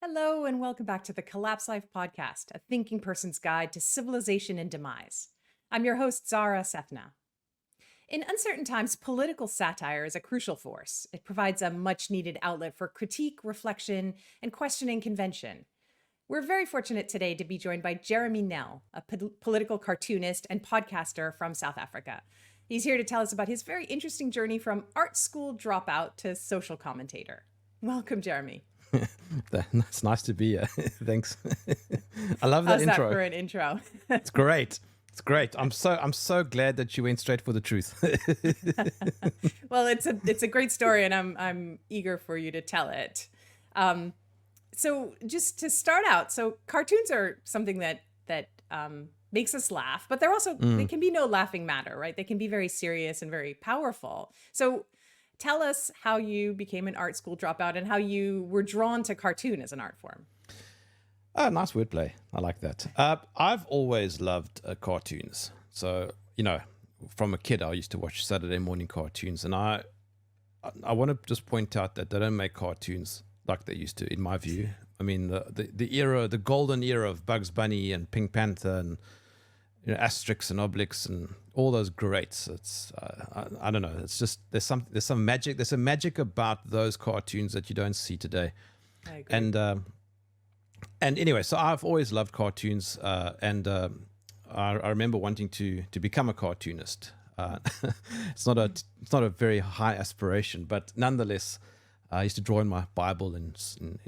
Hello, and welcome back to the Collapse Life podcast, a thinking person's guide to civilization and demise. I'm your host, Zahra Sethna. In uncertain times, political satire is a crucial force. It provides a much needed outlet for critique, reflection, and questioning convention. We're very fortunate today to be joined by Jeremy Nell, a political cartoonist and podcaster from South Africa. He's here to tell us about his very interesting journey from art school dropout to social commentator. Welcome, Jeremy. It's nice to be here. Thanks. I love that How's intro. that for an intro? It's great. It's great. I'm so glad that you went straight for the truth. Well, it's a great story, and I'm eager for you to tell it. So just to start out, so cartoons are something that makes us laugh, but they're also they can be no laughing matter, right? They can be very serious and very powerful. So tell us how you became an art school dropout and how you were drawn to cartoon as an art form. Oh, nice wordplay. I like that. I've always loved cartoons. So, from a kid, I used to watch Saturday morning cartoons. And I want to just point out that they don't make cartoons like they used to, in my view. I mean, the golden era of Bugs Bunny and Pink Panther and Asterix and Obelix and all those greats. It's I don't know. It's just there's some magic. There's a magic about those cartoons that you don't see today. I agree. And anyway, so I've always loved cartoons, and I remember wanting to become a cartoonist. It's not a very high aspiration, but nonetheless, I used to draw in my Bible in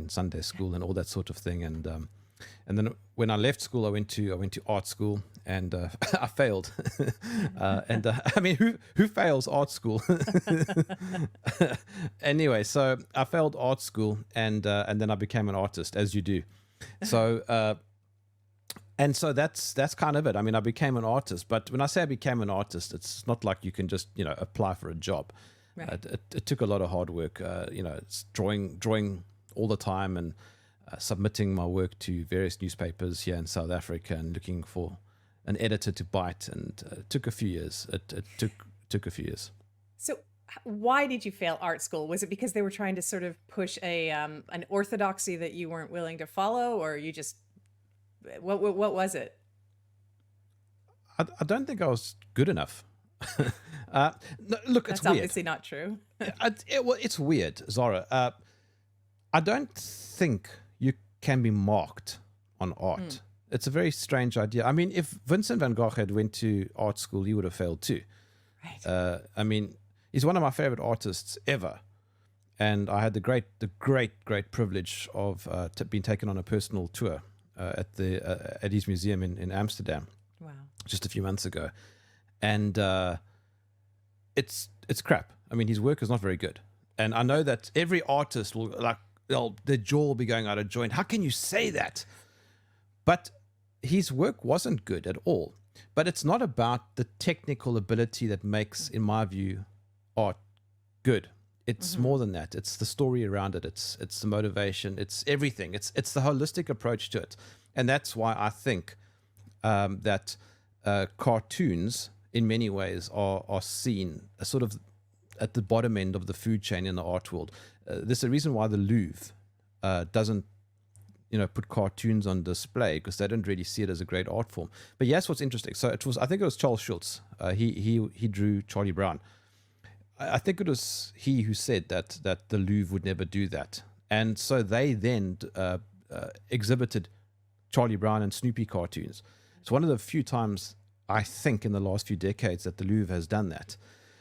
Sunday school and all that sort of thing. And then when I left school, I went to art school, and I failed. I mean, who fails art school? Anyway, so I failed art school, and then I became an artist, as you do. So and so that's kind of it. I mean, I became an artist, but when I say I became an artist, it's not like you can just apply for a job. Right. It took a lot of hard work. It's drawing all the time and submitting my work to various newspapers here in South Africa and looking for an editor to bite, and it took a few years. It took a few years. So why did you fail art school? Was it because they were trying to sort of push an orthodoxy that you weren't willing to follow, or you just what was it? I don't think I was good enough. No, look, That's it's weird. obviously not true. It's weird, Zara. I don't think you can be marked on art. It's a very strange idea. I mean, if Vincent van Gogh had went to art school, he would have failed too. Right. I mean, he's one of my favorite artists ever, and I had the great privilege of being taken on a personal tour at his museum in Amsterdam. Wow. Just a few months ago, and it's crap. I mean, his work is not very good, and I know that every artist will their jaw will be going out of joint. How can you say that? But his work wasn't good at all. But it's not about the technical ability that makes, in my view, art good. It's more than that. It's the story around it. It's the motivation. It's everything. It's the holistic approach to it, and that's why I think that cartoons, in many ways, are seen sort of at the bottom end of the food chain in the art world. There's a reason why the Louvre doesn't, put cartoons on display, because they don't really see it as a great art form. But yes, what's interesting. So I think it was Charles Schulz. He drew Charlie Brown. I think it was he who said that the Louvre would never do that, and so they then exhibited Charlie Brown and Snoopy cartoons. It's one of the few times, I think, in the last few decades that the Louvre has done that.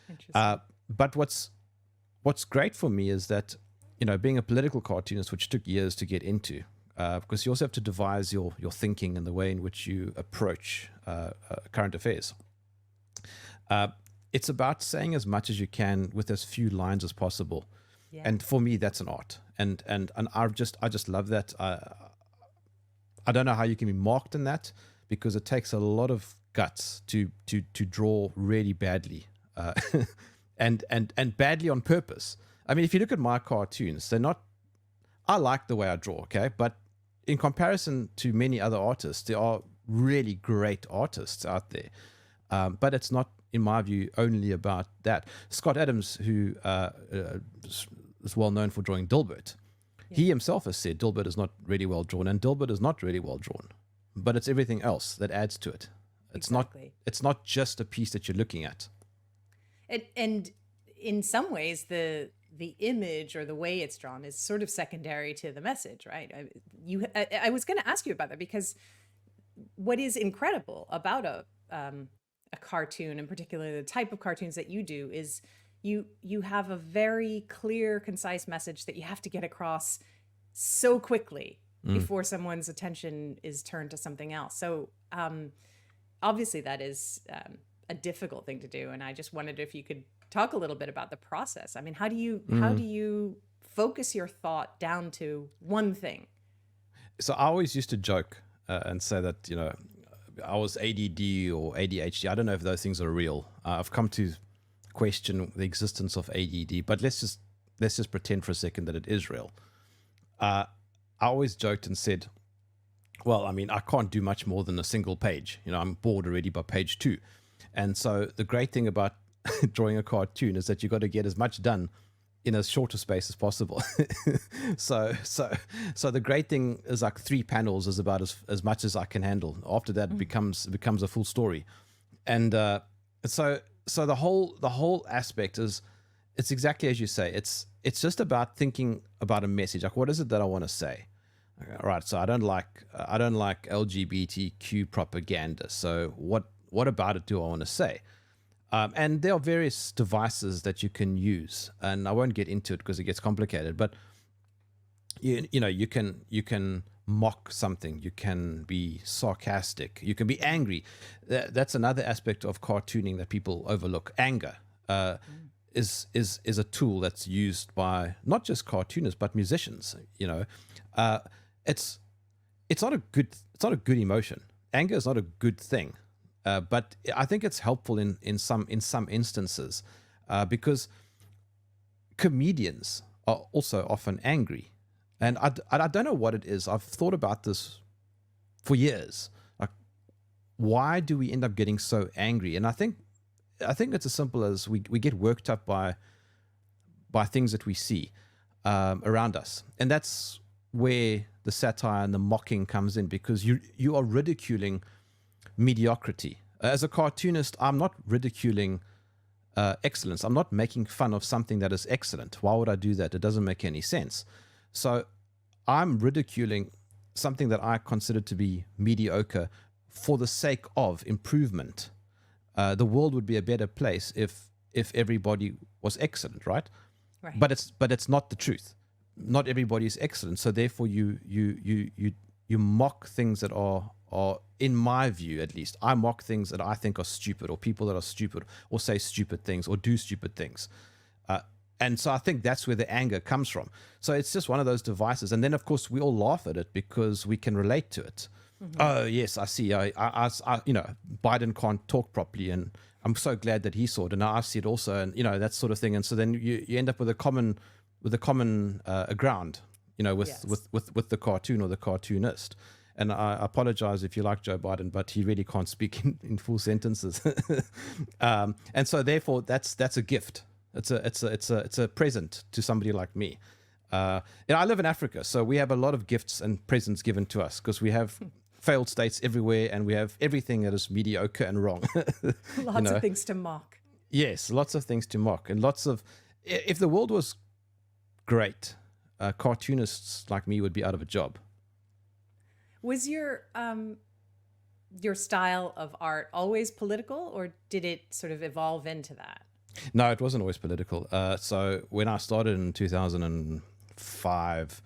Interesting. But what's great for me is that, being a political cartoonist, which took years to get into, because you also have to devise your thinking and the way in which you approach current affairs. It's about saying as much as you can with as few lines as possible. Yeah. And for me, that's an art. And I just love that. I don't know how you can be marked in that, because it takes a lot of guts to draw really badly. And badly on purpose. I mean, if you look at my cartoons, they're not. I like the way I draw, okay, but in comparison to many other artists, there are really great artists out there. But it's not, in my view, only about that. Scott Adams, who is well known for drawing Dilbert, He himself has said Dilbert is not really well drawn, and Dilbert is not really well drawn, but it's everything else that adds to it. It's Exactly. It's not just a piece that you're looking at. And in some ways, the image or the way it's drawn is sort of secondary to the message, right? I was going to ask you about that, because what is incredible about a cartoon, in particular the type of cartoons that you do, is you have a very clear, concise message that you have to get across so quickly before someone's attention is turned to something else. So obviously that is a difficult thing to do, and I just wondered if you could talk a little bit about the process. I mean, how do you focus your thought down to one thing? So I always used to joke and say that, you know, I was ADD or ADHD. I don't know if those things are real. I've come to question the existence of ADD, but let's just pretend for a second that it is real. I always joked and said, well, I mean, I can't do much more than a single page. You know, I'm bored already by page 2. And so the great thing about drawing a cartoon is that you've got to get as much done in as short a space as possible. so the great thing is, like, 3 panels is about as much as I can handle. After that, it becomes a full story. And so the whole aspect is, it's exactly as you say. It's just about thinking about a message. Like, what is it that I want to say? Okay, right. So I don't like LGBTQ propaganda. So what about it do I want to say? And there are various devices that you can use, and I won't get into it because it gets complicated. But you know, you can mock something, you can be sarcastic, you can be angry. That's another aspect of cartooning that people overlook. Anger is a tool that's used by not just cartoonists but musicians. You know, it's not a good emotion. Anger is not a good thing. But I think it's helpful in some instances, because comedians are also often angry, and I don't know what it is. I've thought about this for years. Like, why do we end up getting so angry? And I think it's as simple as we get worked up by things that we see around us, and that's where the satire and the mocking comes in, because you are ridiculing mediocrity. As a cartoonist, I'm not ridiculing excellence. I'm not making fun of something that is excellent. Why would I do that? It doesn't make any sense. So I'm ridiculing something that I consider to be mediocre for the sake of improvement. The world would be a better place if everybody was excellent, right? Right. But it's not the truth. Not everybody is excellent. So therefore, you mock things that are, in my view at least, I mock things that I think are stupid, or people that are stupid, or say stupid things, or do stupid things. And so I think that's where the anger comes from. So it's just one of those devices. And then, of course, we all laugh at it because we can relate to it. Mm-hmm. Oh, yes, I see. I you know, Biden can't talk properly, and I'm so glad that he saw it, and I see it also, and, you know, that sort of thing. And so then you end up with a common ground, you know, with the cartoon or the cartoonist. And I apologize if you like Joe Biden, but he really can't speak in full sentences. And so therefore that's a gift. It's a present to somebody like me. I live in Africa, so we have a lot of gifts and presents given to us, because we have failed states everywhere, and we have everything that is mediocre and wrong. Lots of things to mock. Yes, lots of things to mock, and if the world was great, cartoonists like me would be out of a job. Was your style of art always political, or did it sort of evolve into that? No, it wasn't always political. So when I started in 2005,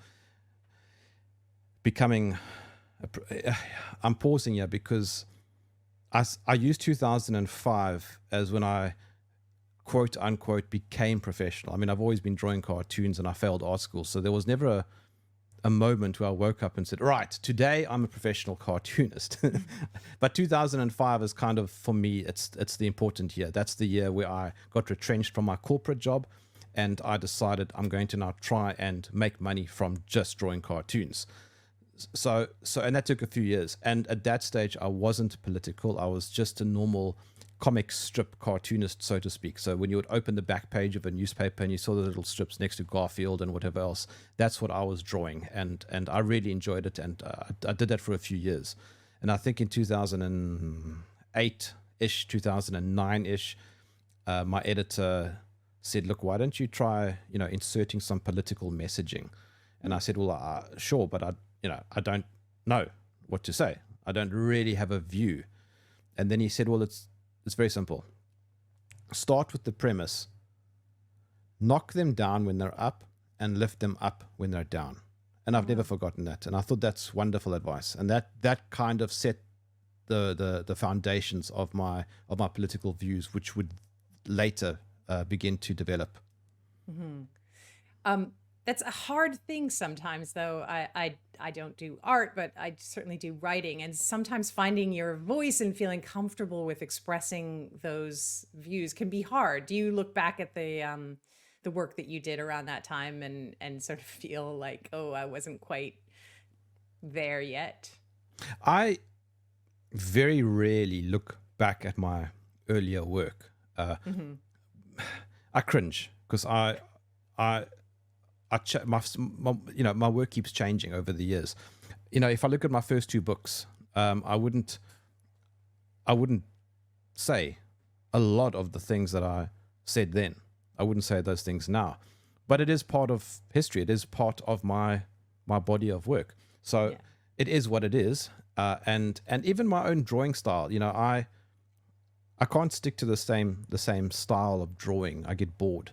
I'm pausing here because I used 2005 as when I, quote unquote, became professional. I mean, I've always been drawing cartoons, and I failed art school, so there was never a moment where I woke up and said, right, today I'm a professional cartoonist. But 2005 is kind of, for me, it's the important year. That's the year where I got retrenched from my corporate job, and I decided I'm going to now try and make money from just drawing cartoons. And that took a few years. And at that stage, I wasn't political. I was just a normal comic strip cartoonist, so to speak. So when you would open the back page of a newspaper and you saw the little strips next to Garfield and whatever else, that's what I was drawing. And I really enjoyed it. And I did that for a few years. And I think in 2008-ish, 2009-ish, my editor said, look, why don't you try, inserting some political messaging? And I said, well, sure, but I don't know what to say. I don't really have a view. And then he said, well, it's very simple. Start with the premise. Knock them down when they're up and lift them up when they're down. And I've never forgotten that. And I thought that's wonderful advice. And that kind of set the foundations of my political views, which would later begin to develop. Mm-hmm. That's a hard thing sometimes, though. I don't do art, but I certainly do writing. And sometimes finding your voice and feeling comfortable with expressing those views can be hard. Do you look back at the work that you did around that time and sort of feel like, oh, I wasn't quite there yet? I very rarely look back at my earlier work. I cringe because my work keeps changing over the years. If I look at my first two books, I wouldn't say a lot of the things that I said then. I wouldn't say those things now, but it is part of history. It is part of my body of work. So It is what it is. And even my own drawing style, I can't stick to the same style of drawing. I get bored.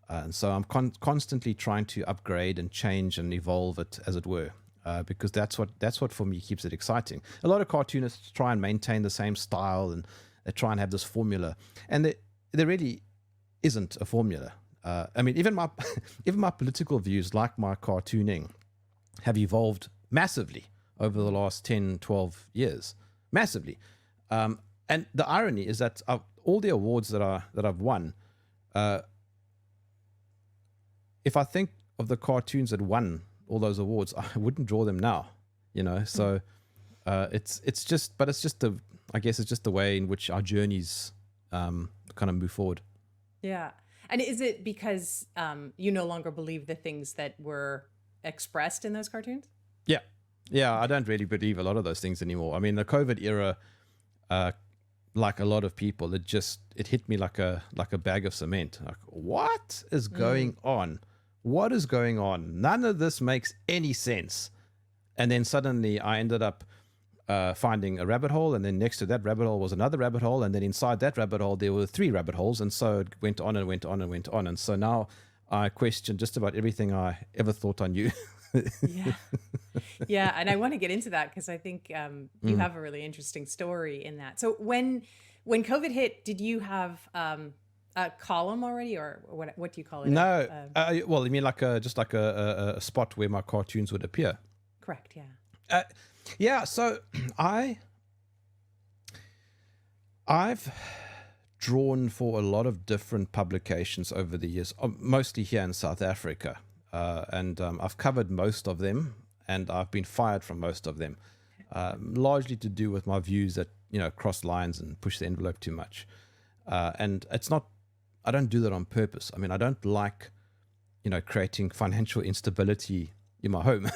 And so I'm constantly trying to upgrade and change and evolve it, as it were, because that's what for me keeps it exciting. A lot of cartoonists try and maintain the same style, and they try and have this formula, and there really isn't a formula. I mean, even my political views, like my cartooning, have evolved massively over the last 10, 12 years, massively. And the irony is that all the awards that I've won. If I think of the cartoons that won all those awards, I wouldn't draw them now, So it's just the way in which our journeys kind of move forward. Yeah. And is it because you no longer believe the things that were expressed in those cartoons? Yeah. I don't really believe a lot of those things anymore. I mean, the COVID era, like a lot of people, it hit me like a bag of cement. Like, what is going on? What is going on? None of this makes any sense. And then suddenly I ended up finding a rabbit hole, and then next to that rabbit hole was another rabbit hole, and then inside that rabbit hole there were 3 rabbit holes, and so it went on and went on and went on. And so now I question just about everything I ever thought I knew. Yeah. And I want to get into that because I think you have a really interesting story in that. So when COVID hit, did you have a column already, or what do you call it? No. Well, I mean, just like a spot where my cartoons would appear. Correct. Yeah. Yeah. So I've drawn for a lot of different publications over the years, mostly here in South Africa. And I've covered most of them, and I've been fired from most of them, largely to do with my views that, cross lines and push the envelope too much. And I don't do that on purpose. I mean, I don't like, creating financial instability in my home.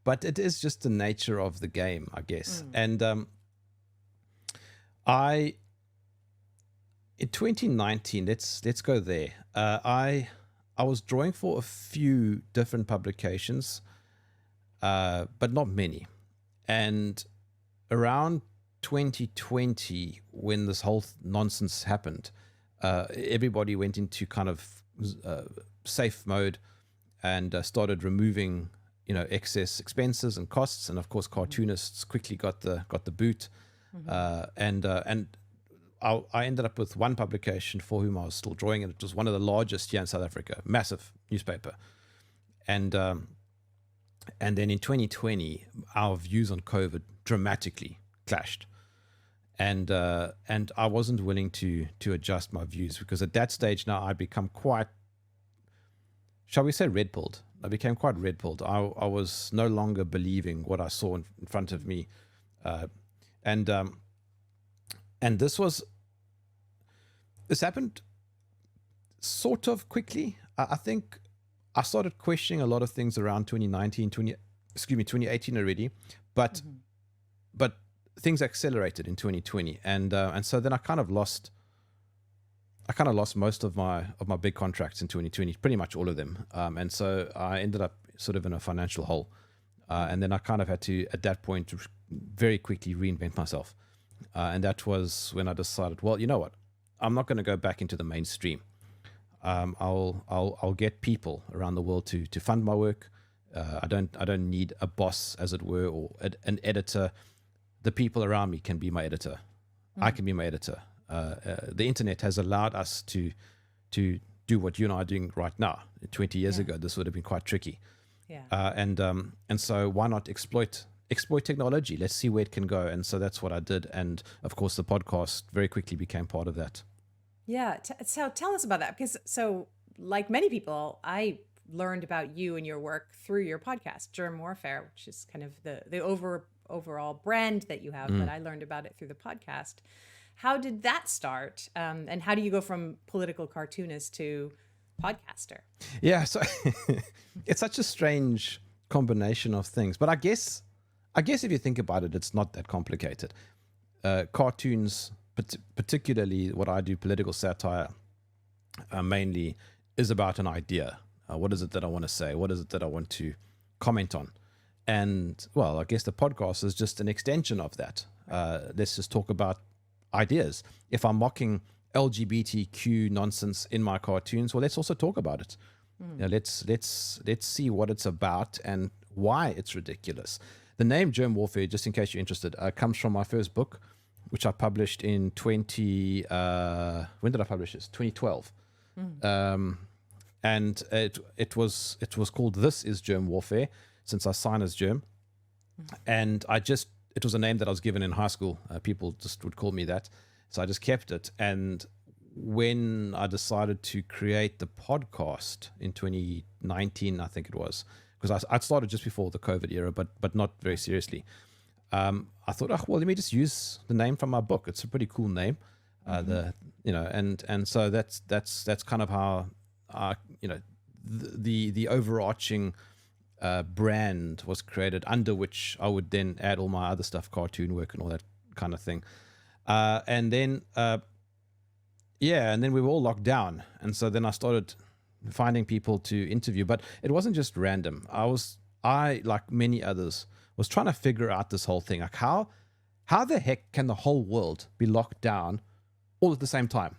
But it is just the nature of the game, I guess. And in 2019, let's go there. I was drawing for a few different publications, but not many. And around 2020, when this whole nonsense happened, everybody went into kind of safe mode and started removing, excess expenses and costs. And of course, cartoonists quickly got the boot. And I ended up with one publication for whom I was still drawing, and it was one of the largest here in South Africa, massive newspaper. And then in 2020, our views on COVID dramatically clashed. And I wasn't willing to adjust my views, because at that stage now I'd become quite, shall we say, red-pilled. I became quite red pilled. I was no longer believing what I saw in front of me, and this happened sort of quickly. I think I started questioning a lot of things around 2018 already, but things accelerated in 2020, and so then I kind of lost most of my big contracts in 2020, pretty much all of them, and so I ended up sort of in a financial hole, and then I kind of had to, at that point, very quickly reinvent myself, and that was when I decided, well, you know what, I'm not going to go back into the mainstream. I'll get people around the world to fund my work. I don't need a boss, as it were, or an editor. The people around me can be my editor. I can be my editor. The internet has allowed us to do what you and I are doing right now. 20 years ago, this would have been quite tricky. And so why not exploit technology? Let's see where it can go. And so that's what I did. And of course, the podcast very quickly became part of that. Yeah. So tell us about that, because so like many people, I learned about you and your work through your podcast, Germ Warfare, which is kind of the overall brand that you have, but I learned about it through the podcast. How did that start? And how do you go from political cartoonist to podcaster? Yeah, so it's such a strange combination of things. But I guess if you think about it, it's not that complicated. Cartoons, particularly what I do, political satire, mainly is about an idea. What is it that I want to say? What is it that I want to comment on? And, well, I guess the podcast is just an extension of that. Let's just talk about ideas. If I'm mocking LGBTQ nonsense in my cartoons, well, let's also talk about it. You know, let's see what it's about and why it's ridiculous. The name Germ Warfare, just in case you're interested, comes from my first book, which I published in when did I publish this? 2012. And it was called This is Germ Warfare, since I sign as Germ. And it was a name that I was given in high school. People just would call me that. So I just kept it. And when I decided to create the podcast in 2019, I think it was, because I started just before the COVID era, but not very seriously. I thought, well, let me just use the name from my book. It's a pretty cool name. And so that's kind of how the overarching brand was created, under which I would then add all my other stuff, cartoon work and all that kind of thing. And then we were all locked down. And so then I started finding people to interview, but it wasn't just random. I, like many others, was trying to figure out this whole thing. Like how the heck can the whole world be locked down all at the same time?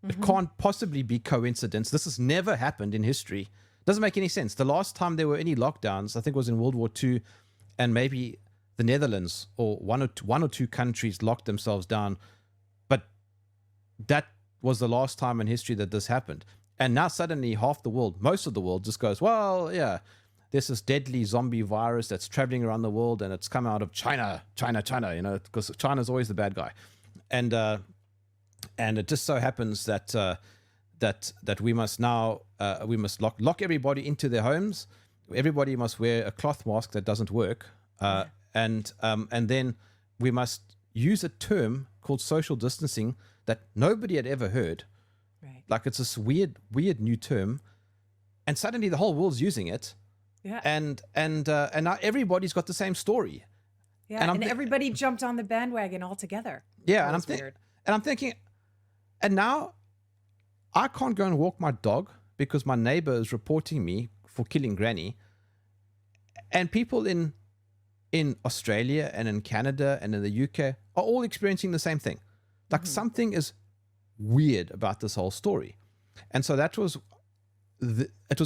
It can't possibly be coincidence. This has never happened in history. Doesn't make any sense. The last time there were any lockdowns, I think, was in World War II, and maybe the Netherlands or one or two countries locked themselves down. But that was the last time in history that this happened. And now suddenly half the world, most of the world, just goes, well, yeah, there's this deadly zombie virus that's traveling around the world, and it's come out of China, because China's always the bad guy. And it just so happens that we must now lock everybody into their homes. Everybody must wear a cloth mask that doesn't work, and then we must use a term called social distancing that nobody had ever heard. Right. Like it's this weird new term, and suddenly the whole world's using it. Yeah. And now everybody's got the same story. Yeah. And everybody jumped on the bandwagon all together. Yeah. And I'm thinking, and now I can't go and walk my dog because my neighbor is reporting me for killing Granny. And people in Australia and in Canada and in the UK are all experiencing the same thing. Like something is weird about this whole story. And so it was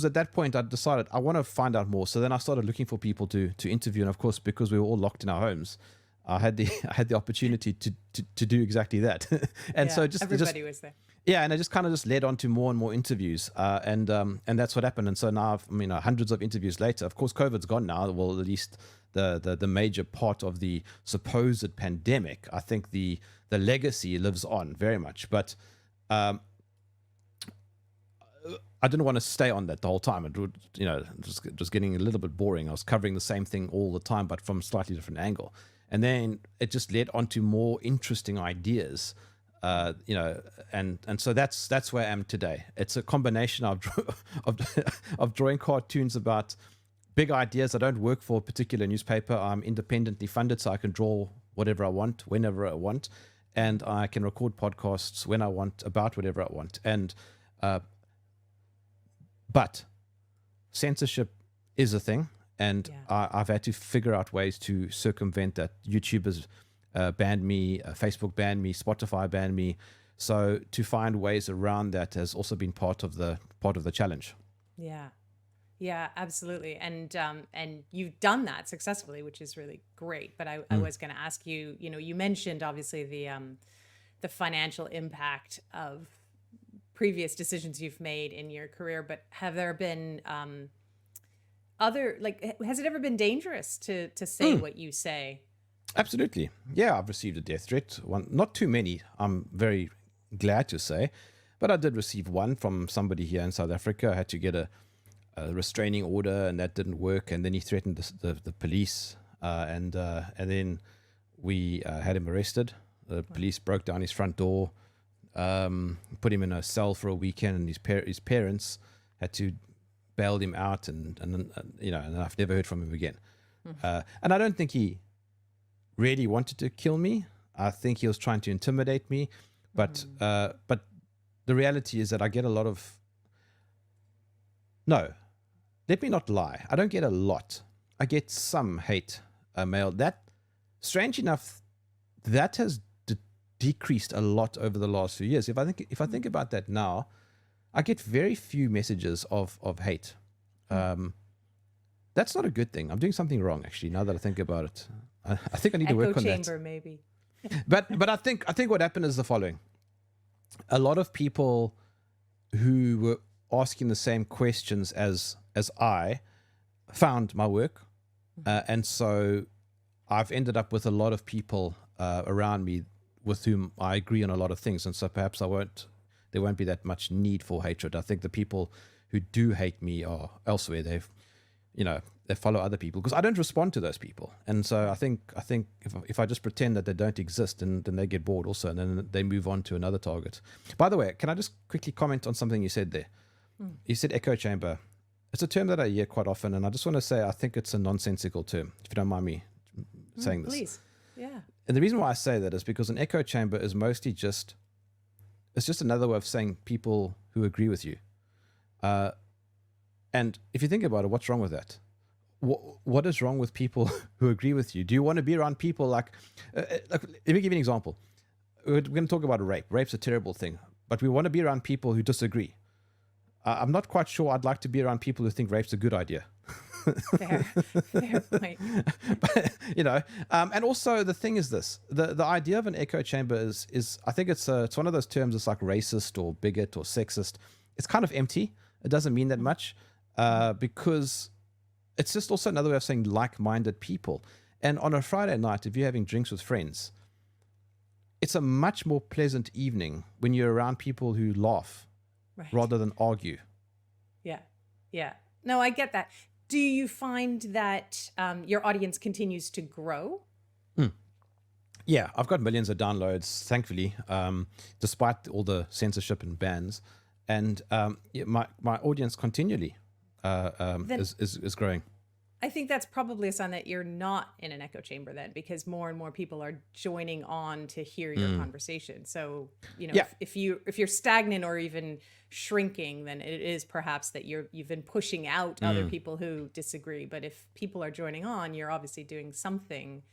at that point I decided I want to find out more. So then I started looking for people to interview. And of course, because we were all locked in our homes, I had the opportunity to do exactly that. And so everybody was there. Yeah, and it just led on to more and more interviews, and that's what happened. And so now, hundreds of interviews later, of course, COVID's gone now. Well, at least the major part of the supposed pandemic, I think the legacy lives on very much. But I I didn't want to stay on that the whole time. It would, just getting a little bit boring. I was covering the same thing all the time, but from a slightly different angle. And then it just led on to more interesting ideas, and so that's where I am today. It's a combination of of drawing cartoons about big ideas. I don't work for a particular newspaper. I'm independently funded, so I can draw whatever I want, whenever I want, and I can record podcasts when I want about whatever I want. And but censorship is a thing, and I've had to figure out ways to circumvent that. YouTube has banned me, Facebook banned me, Spotify banned me. So to find ways around that has also been part of the challenge. Yeah, absolutely. And you've done that successfully, which is really great. But I was going to ask you, you mentioned obviously the financial impact of previous decisions you've made in your career, but have there been has it ever been dangerous to say what you say? Absolutely. Yeah, I've received a death threat. One, not too many, I'm very glad to say, but I did receive one from somebody here in South Africa. I had to get a restraining order, and that didn't work. And then he threatened the police, and then we had him arrested. The police broke down his front door, put him in a cell for a weekend, and his parents had to bail him out, and I've never heard from him again. And I don't think he really wanted to kill me. I think he was trying to intimidate me, but the reality is that I get a lot of. No, let me not lie. I don't get a lot. I get some hate mail. That, strange enough, that has decreased a lot over the last few years. If I think about that now, I get very few messages of hate. That's not a good thing. I'm doing something wrong, actually. Now that I think about it, I think I need to work on that. Echo chamber, maybe. but I think what happened is the following: a lot of people who were asking the same questions as I found my work, and so I've ended up with a lot of people around me with whom I agree on a lot of things, and so perhaps there won't be that much need for hatred. I think the people who do hate me are elsewhere. They follow other people, because I don't respond to those people, and so I think if I just pretend that they don't exist, then they get bored also, and then they move on to another target. By the way, can I just quickly comment on something you said there? You said echo chamber. It's a term that I hear quite often, and I just want to say I think it's a nonsensical term, if you don't mind me saying this. Please. Yeah. And the reason why I say that is because an echo chamber is mostly just another way of saying people who agree with you. And if you think about it, what's wrong with that? What is wrong with people who agree with you? Do you want to be around people like let me give you an example. We're going to talk about rape. Rape's a terrible thing, but we want to be around people who disagree. I'm not quite sure I'd like to be around people who think rape's a good idea. Fair point. But, and also the thing is this: the idea of an echo chamber is I think it's one of those terms that's like racist or bigot or sexist. It's kind of empty. It doesn't mean that much, because it's just also another way of saying like-minded people. And on a Friday night, if you're having drinks with friends, it's a much more pleasant evening when you're around people who laugh rather than argue. Yeah. No, I get that. Do you find that your audience continues to grow? Yeah, I've got millions of downloads, thankfully, despite all the censorship and bans. And my audience continually is growing. I think that's probably a sign that you're not in an echo chamber then, because more and more people are joining on to hear your conversation. So, if you're stagnant or even shrinking, then it is perhaps that you've been pushing out other people who disagree. But if people are joining on, you're obviously doing something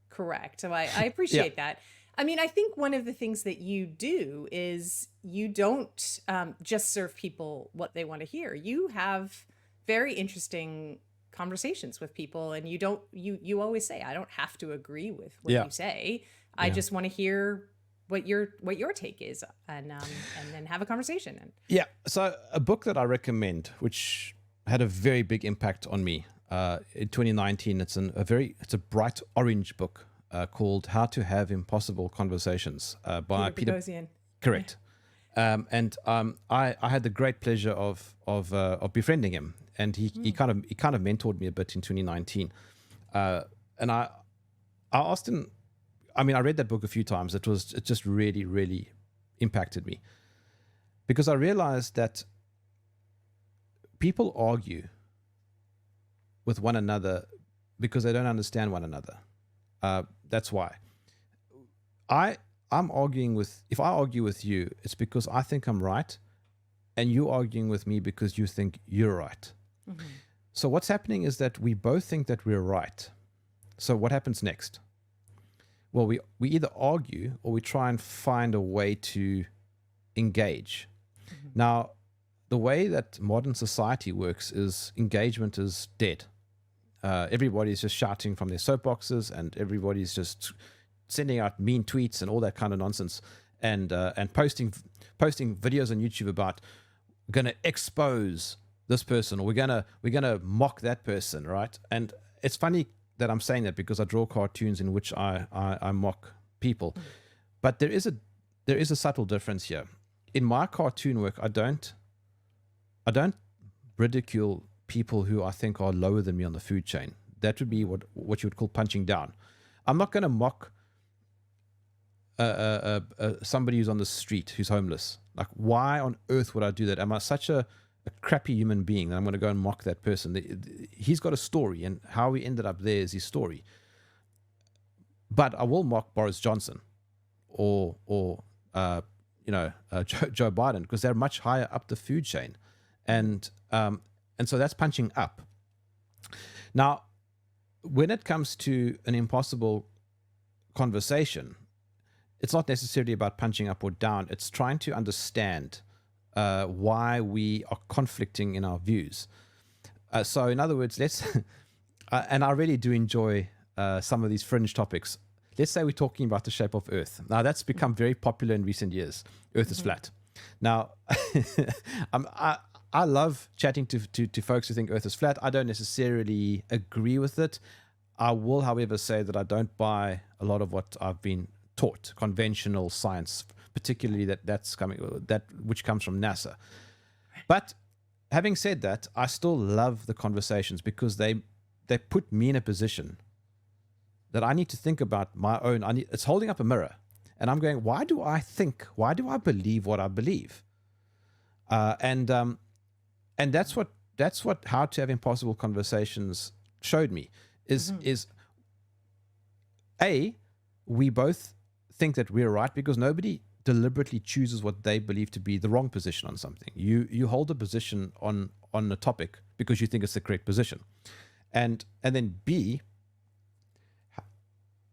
correct. So I appreciate that. I mean, I think one of the things that you do is you don't just serve people what they want to hear. You have very interesting conversations with people, and you always say, I don't have to agree with what you say. I just want to hear what your take is, and then have a conversation. Yeah. So a book that I recommend, which had a very big impact on me in 2019, it's a bright orange book called How to Have Impossible Conversations by Peter Boghossian. Correct. I had the great pleasure of befriending him, and he kind of mentored me a bit in 2019. And I asked him. I mean, I read that book a few times. It just really, really impacted me, because I realized that people argue with one another because they don't understand one another. That's why. I'm arguing if I argue with you, it's because I think I'm right, and you're arguing with me because you think you're right. Mm-hmm. So what's happening is that we both think that we're right. So what happens next? Well, we either argue or we try and find a way to engage. Mm-hmm. Now, the way that modern society works is engagement is dead. Everybody's just shouting from their soapboxes, and everybody's just sending out mean tweets and all that kind of nonsense, and posting videos on YouTube about going to expose this person, or we're gonna mock that person, right? And it's funny that I'm saying that because I draw cartoons in which I mock people, but there is a subtle difference here. In my cartoon work, I don't ridicule people who I think are lower than me on the food chain. That would be what you would call punching down. I'm not going to mock somebody who's on the street who's homeless. Like, why on earth would I do that? Am I such a crappy human being that I'm going to go and mock that person? He's got a story, and how he ended up there is his story. But I will mock Boris Johnson or Joe Biden, because they're much higher up the food chain, and so that's punching up. Now, when it comes to an impossible conversation, it's not necessarily about punching up or down. It's trying to understand why we are conflicting in our views. So in other words, let's, and I really do enjoy some of these fringe topics. Let's say we're talking about the shape of Earth. Now, that's become very popular in recent years. Earth is flat. Now, I love chatting to folks who think Earth is flat. I don't necessarily agree with it. I will, however, say that I don't buy a lot of what I've been taught, conventional science, particularly that which comes from NASA. But having said that, I still love the conversations because they put me in a position that I need to think about my own. It's holding up a mirror, and I'm going, why do I believe what I believe? And that's what How to Have Impossible Conversations showed me is we both think that we're right because nobody deliberately chooses what they believe to be the wrong position on something. You hold a position on a topic because you think it's the correct position. And then B,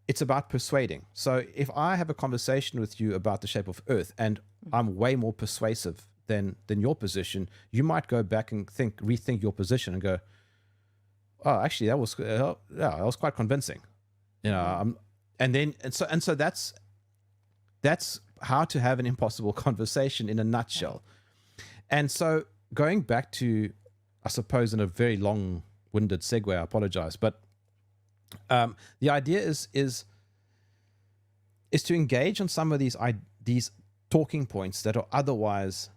it's about persuading. So if I have a conversation with you about the shape of Earth and I'm way more persuasive than your position, you might go back and rethink your position and go, oh, actually that was quite convincing, and so that's how to have an impossible conversation in a nutshell. And so going back to, I suppose, in a very long-winded segue, I apologize, but the idea is to engage on some of these talking points that are otherwise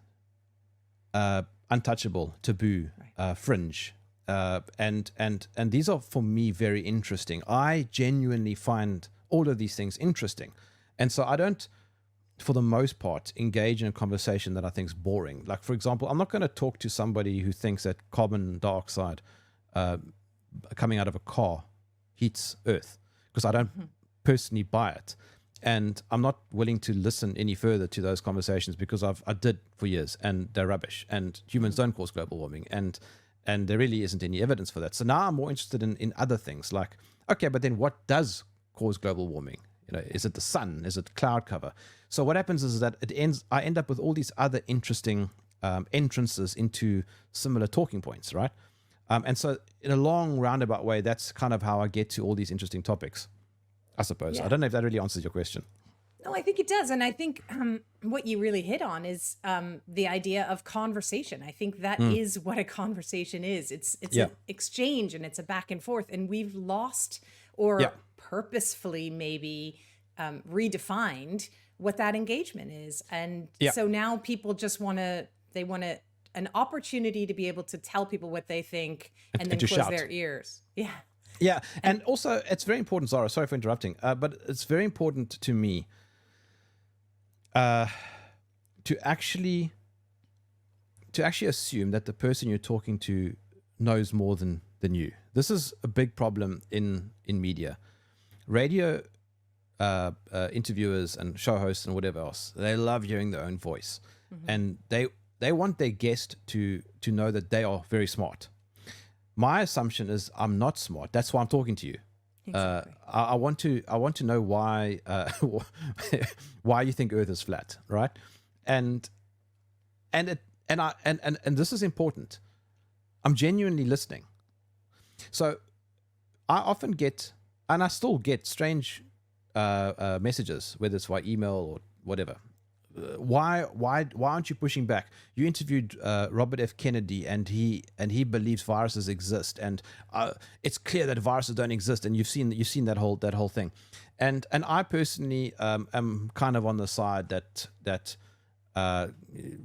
untouchable, taboo, fringe, and these are for me very interesting. I genuinely find all of these things interesting, and so I don't, for the most part, engage in a conversation that I think is boring. Like, for example, I'm not going to talk to somebody who thinks that carbon dioxide coming out of a car heats Earth, because I don't personally buy it. And I'm not willing to listen any further to those conversations because I did for years, and they're rubbish. And humans don't cause global warming, and there really isn't any evidence for that. So now I'm more interested in other things, like, okay, but then what does cause global warming? Is it the sun? Is it cloud cover? So what happens is that I end up with all these other interesting entrances into similar talking points, right? And so in a long roundabout way, that's kind of how I get to all these interesting topics, I suppose. Yeah. I don't know if that really answers your question. No, I think it does. And I think what you really hit on is the idea of conversation. I think that is what a conversation is. It's an exchange, and it's a back and forth. And we've lost or purposefully maybe redefined what that engagement is. And Yeah. so now people just want an opportunity to be able to tell people what they think and then to close shout. their ears. Yeah. Yeah, and also it's very important, Zara, sorry for interrupting, but it's very important to me to actually assume that the person you're talking to knows more than you. This is a big problem in media. Radio interviewers and show hosts and whatever else, they love hearing their own voice. And they want their guest to know that they are very smart. My assumption is I'm not smart. That's why I'm talking to you. Exactly. I want to know why why you think Earth is flat, right? And this is important. I'm genuinely listening. So I often get, and I still get, strange messages, whether it's via email or whatever. Why aren't you pushing back? You interviewed Robert F. Kennedy, and he believes viruses exist, and it's clear that viruses don't exist, and you've seen that whole thing, and I personally am kind of on the side that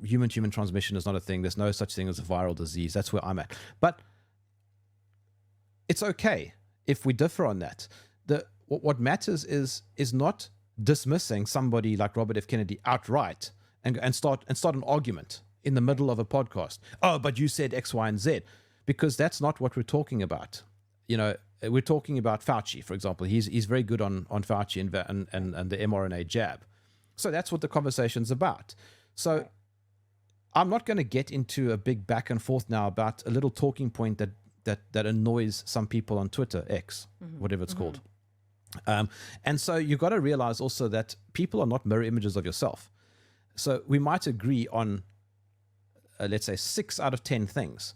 human transmission is not a thing. There's no such thing as a viral disease. That's where I'm at. But it's okay if we differ on that. What matters is not dismissing somebody like Robert F. Kennedy outright and start an argument in the middle of a podcast. Oh, but you said X, Y, and Z, because that's not what we're talking about. You know, we're talking about Fauci, for example. He's very good on Fauci and the mRNA jab. So that's what the conversation's about. So I'm not going to get into a big back and forth now about a little talking point that annoys some people on Twitter, X, whatever it's called. And so you've got to realize also that people are not mirror images of yourself. So we might agree on, let's say, 6 out of 10 things.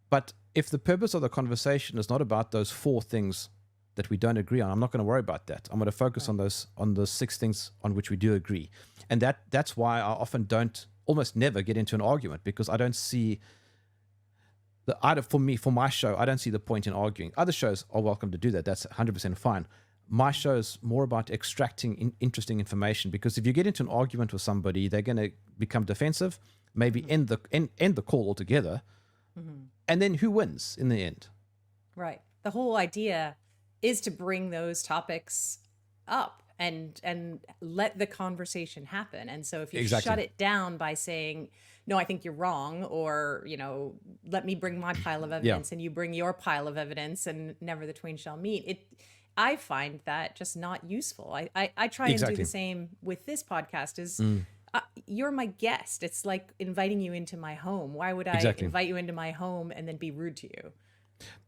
But if the purpose of the conversation is not about those 4 things that we don't agree on, I'm not going to worry about that. I'm going to focus on those 6 things on which we do agree. And that's why I often almost never get into an argument, because I don't see for my show, I don't see the point in arguing. Other shows are welcome to do that. That's 100% fine. My show is more about extracting interesting information, because if you get into an argument with somebody, they're going to become defensive, maybe end the call altogether. And then who wins in the end? Right. The whole idea is to bring those topics up and let the conversation happen. And so if you shut it down by saying, no, I think you're wrong, or, you know, let me bring my pile of evidence and you bring your pile of evidence and never the twain shall meet, I find that just not useful. I try and do the same with this podcast is you're my guest. It's like inviting you into my home. Why would I invite you into my home and then be rude to you?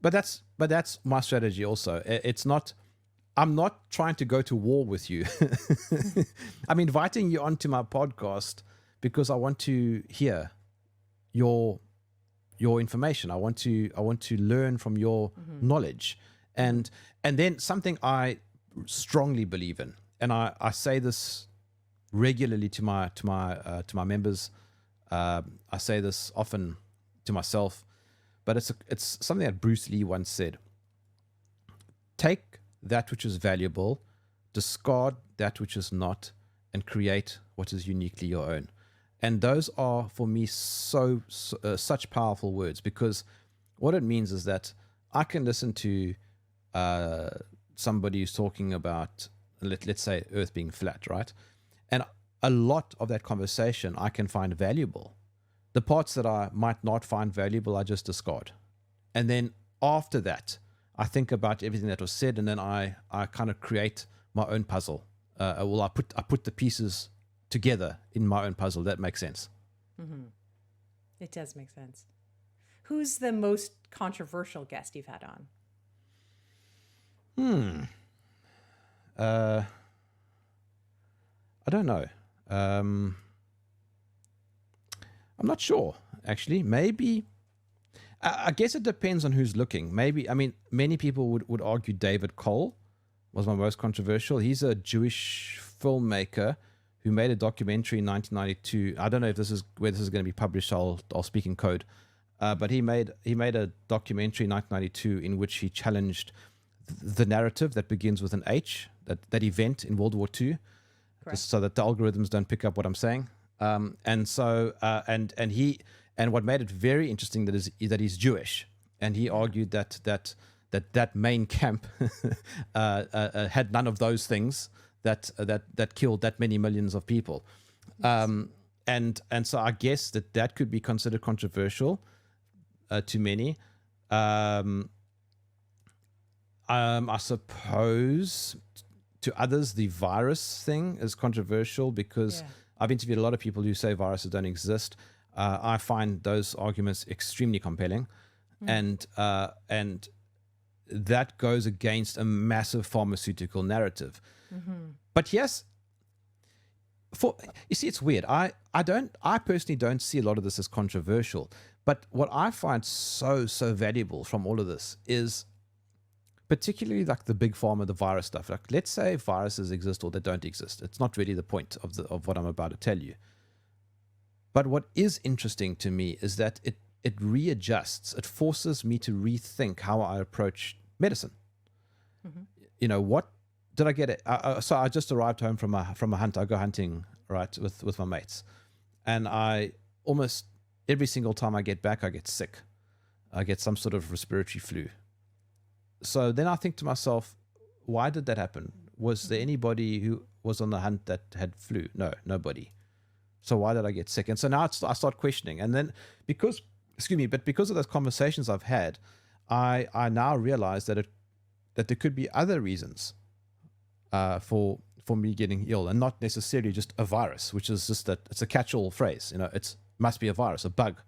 But that's my strategy also. I'm not trying to go to war with you. I'm inviting you onto my podcast because I want to hear your information. I want to learn from your knowledge. And then something I strongly believe in, and I say this regularly to my members. I say this often to myself, but it's something that Bruce Lee once said: take that which is valuable, discard that which is not, and create what is uniquely your own. And those are, for me, such powerful words, because what it means is that I can listen to somebody who's talking about, let's say, Earth being flat, right? And a lot of that conversation I can find valuable. The parts that I might not find valuable, I just discard. And then after that, I think about everything that was said, and then I kind of create my own puzzle. I put the pieces together in my own puzzle. That makes sense. It does make sense. Who's the most controversial guest you've had on? I don't know. I'm not sure, actually. Maybe. I guess it depends on who's looking. Maybe, I mean, many people would argue David Cole was my most controversial. He's a Jewish filmmaker who made a documentary in 1992. I don't know if where this is going to be published. I'll speak in code. But he made a documentary in 1992 in which he challenged the narrative that begins with an H, that event in World War II. just so that the algorithms don't pick up what I'm saying. And so and what made it very interesting that he's Jewish, and he argued that main camp had none of those things that killed that many millions of people. And so I guess that could be considered controversial to many. I suppose to others the virus thing is controversial because I've interviewed a lot of people who say viruses don't exist. I find those arguments extremely compelling, and that goes against a massive pharmaceutical narrative. But yes, you see, it's weird. I personally don't see a lot of this as controversial. But what I find so valuable from all of this is particularly like the big pharma, the virus stuff. Like, let's say viruses exist or they don't exist. It's not really the point of what I'm about to tell you. But what is interesting to me is that it readjusts. It forces me to rethink how I approach medicine. You know, what did I get it? So I just arrived home from a hunt. I go hunting, right, with my mates, and I almost every single time I get back, I get sick. I get some sort of respiratory flu. So then I think to myself, why did that happen? Was there anybody who was on the hunt that had flu? No, nobody. So why did I get sick? And so now I start questioning. And then because of those conversations I've had, I now realize that there could be other reasons for me getting ill, and not necessarily just a virus, which is just that it's a catch-all phrase. You know, it must be a virus, a bug.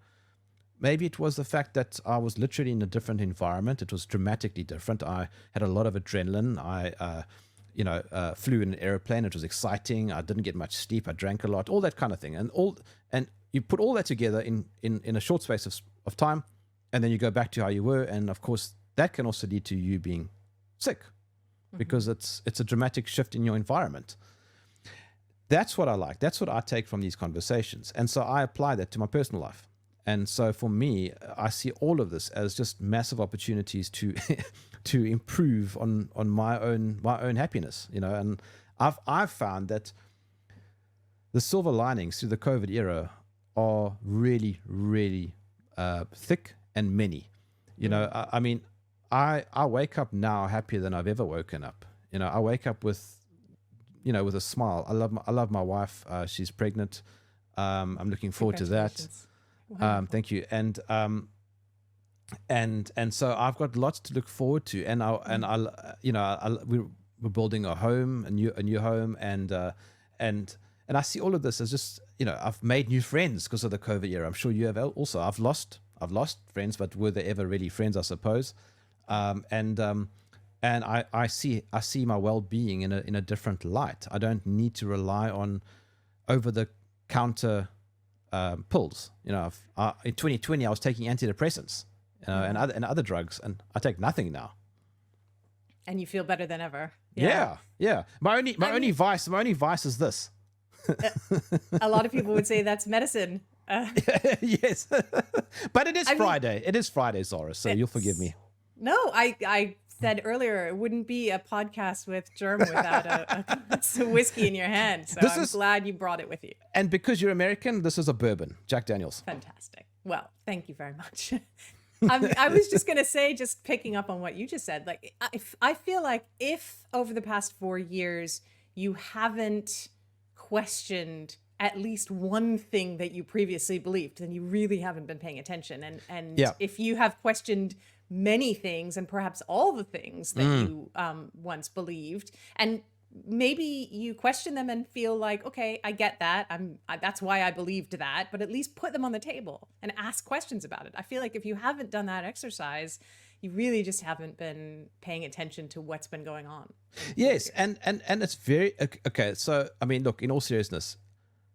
Maybe it was the fact that I was literally in a different environment. It was dramatically different. I had a lot of adrenaline. I flew in an airplane. It was exciting. I didn't get much sleep. I drank a lot, all that kind of thing. And you put all that together in a short space of time, and then you go back to how you were. And of course, that can also lead to you being sick because it's a dramatic shift in your environment. That's what I like. That's what I take from these conversations. And so I apply that to my personal life. And so for me, I see all of this as just massive opportunities to to improve on my own happiness, you know. And I've found that the silver linings through the COVID era are really, really thick and many. You know, I mean, I wake up now happier than I've ever woken up. You know, I wake up with a smile. I love my wife. She's pregnant. I'm looking forward to that. Thank you. And so I've got lots to look forward to, and we're building a home, a new home, and I see all of this as just, you know, I've made new friends because of the COVID era. I'm sure you have also. I've lost friends, but were they ever really friends? I suppose. And I see my well-being in a different light. I don't need to rely on over-the-counter pills. You know, in 2020 I was taking antidepressants, and other drugs, and I take nothing now. And you feel better than ever. Yeah. My only vice is this. A lot of people would say that's medicine. Yes, but it is Friday. It is Friday, Zahra, so you'll forgive me. No, I said earlier it wouldn't be a podcast with Germ without a glass of whiskey in your hand. So I'm glad you brought it with you. And because you're American, this is a bourbon, Jack Daniels. Fantastic. Well, thank you very much. I was just going to say, just picking up on what you just said, like, I feel like if over the past 4 years you haven't questioned at least one thing that you previously believed, then you really haven't been paying attention. And if you have questioned many things, and perhaps all the things that you once believed, and maybe you question them and feel like, okay, I get that. That's why I believed that, but at least put them on the table and ask questions about it. I feel like if you haven't done that exercise, you really just haven't been paying attention to what's been going on. Yes. And it's very, okay. So, I mean, look, in all seriousness,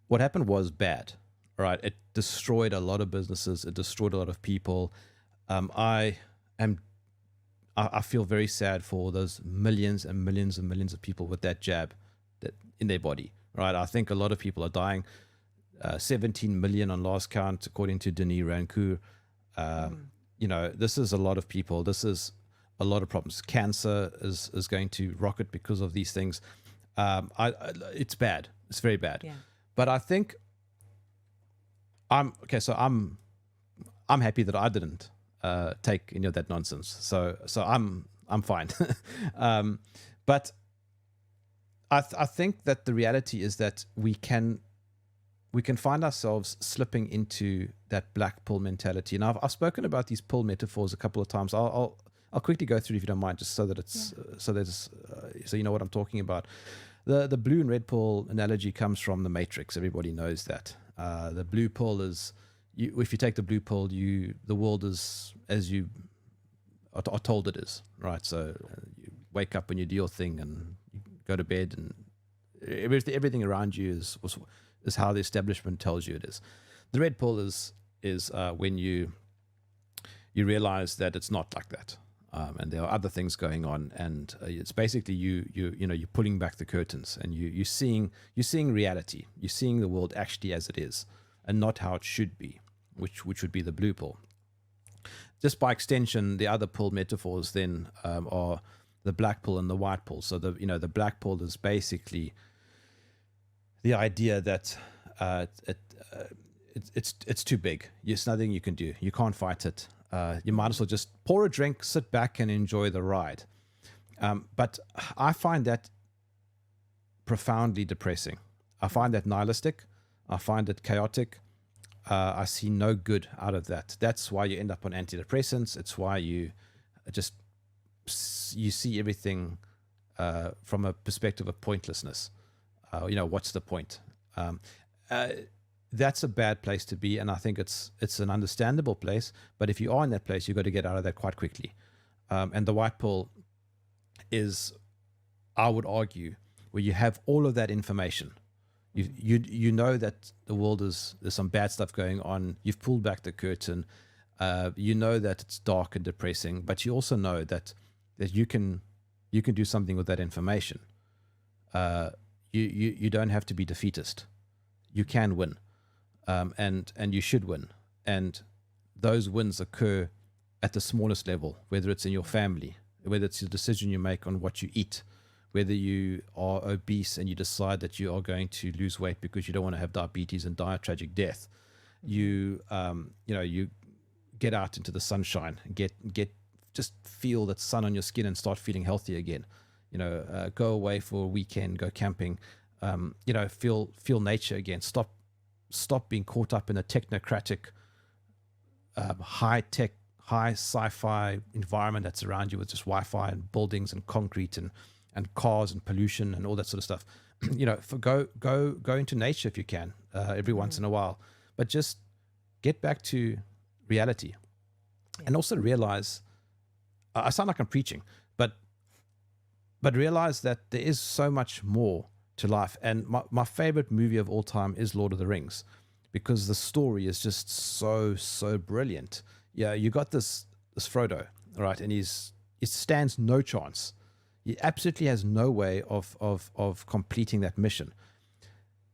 what happened was bad, right? It destroyed a lot of businesses. It destroyed a lot of people. I feel very sad for those millions and millions and millions of people with that jab in their body, right? I think a lot of people are dying. 17 million on last count, according to Denis Rancourt. You know, this is a lot of people. This is a lot of problems. Cancer is going to rocket because of these things. It's bad. It's very bad. Yeah. But I think I'm okay. So I'm happy that I didn't take any of that nonsense. So I'm fine. But I think that the reality is that we can find ourselves slipping into that black pill mentality. And I've spoken about these pill metaphors a couple of times. I'll quickly go through if you don't mind, just so that it's so you know what I'm talking about. The blue and red pill analogy comes from the Matrix. Everybody knows that. The blue pill is, if you take the blue pill, the world is as you are told it is, right? So you wake up and you do your thing and you go to bed, and everything around you is how the establishment tells you it is. The red pill is when you realize that it's not like that. And there are other things going on, and it's basically you're pulling back the curtains, and you're seeing reality. You're seeing the world actually as it is, and not how it should be, which would be the blue pill. Just by extension, the other pill metaphors then are the black pill and the white pill. So the black pill is basically the idea that it's too big. There's nothing you can do. You can't fight it. You might as well just pour a drink, sit back, and enjoy the ride. But I find that profoundly depressing. I find that nihilistic. I find it chaotic. I see no good out of that. That's why you end up on antidepressants. It's why you see everything from a perspective of pointlessness. What's the point? That's a bad place to be, and I think it's an understandable place. But if you are in that place, you've got to get out of that quite quickly. And the white pill is, I would argue, where you have all of that information. You know that the world there's some bad stuff going on. You've pulled back the curtain. You know that it's dark and depressing, but you also know that you can do something with that information. You don't have to be defeatist. You can win. And you should win. And those wins occur at the smallest level, whether it's in your family, whether it's a decision you make on what you eat, whether you are obese and you decide that you are going to lose weight because you don't want to have diabetes and die a tragic death. You get out into the sunshine, just feel that sun on your skin and start feeling healthy again. Go away for a weekend, go camping, feel nature again. Stop being caught up in a technocratic, high-tech, high sci-fi environment that's around you with just Wi-Fi and buildings and concrete and cars and pollution and all that sort of stuff. Go into nature if you can every once in a while, but just get back to reality. And also realize, I sound like I'm preaching, but realize that there is so much more to life. And my favorite movie of all time is Lord of the Rings, because the story is just so brilliant. Yeah, you got this Frodo, right? And he stands no chance. He absolutely has no way of completing that mission.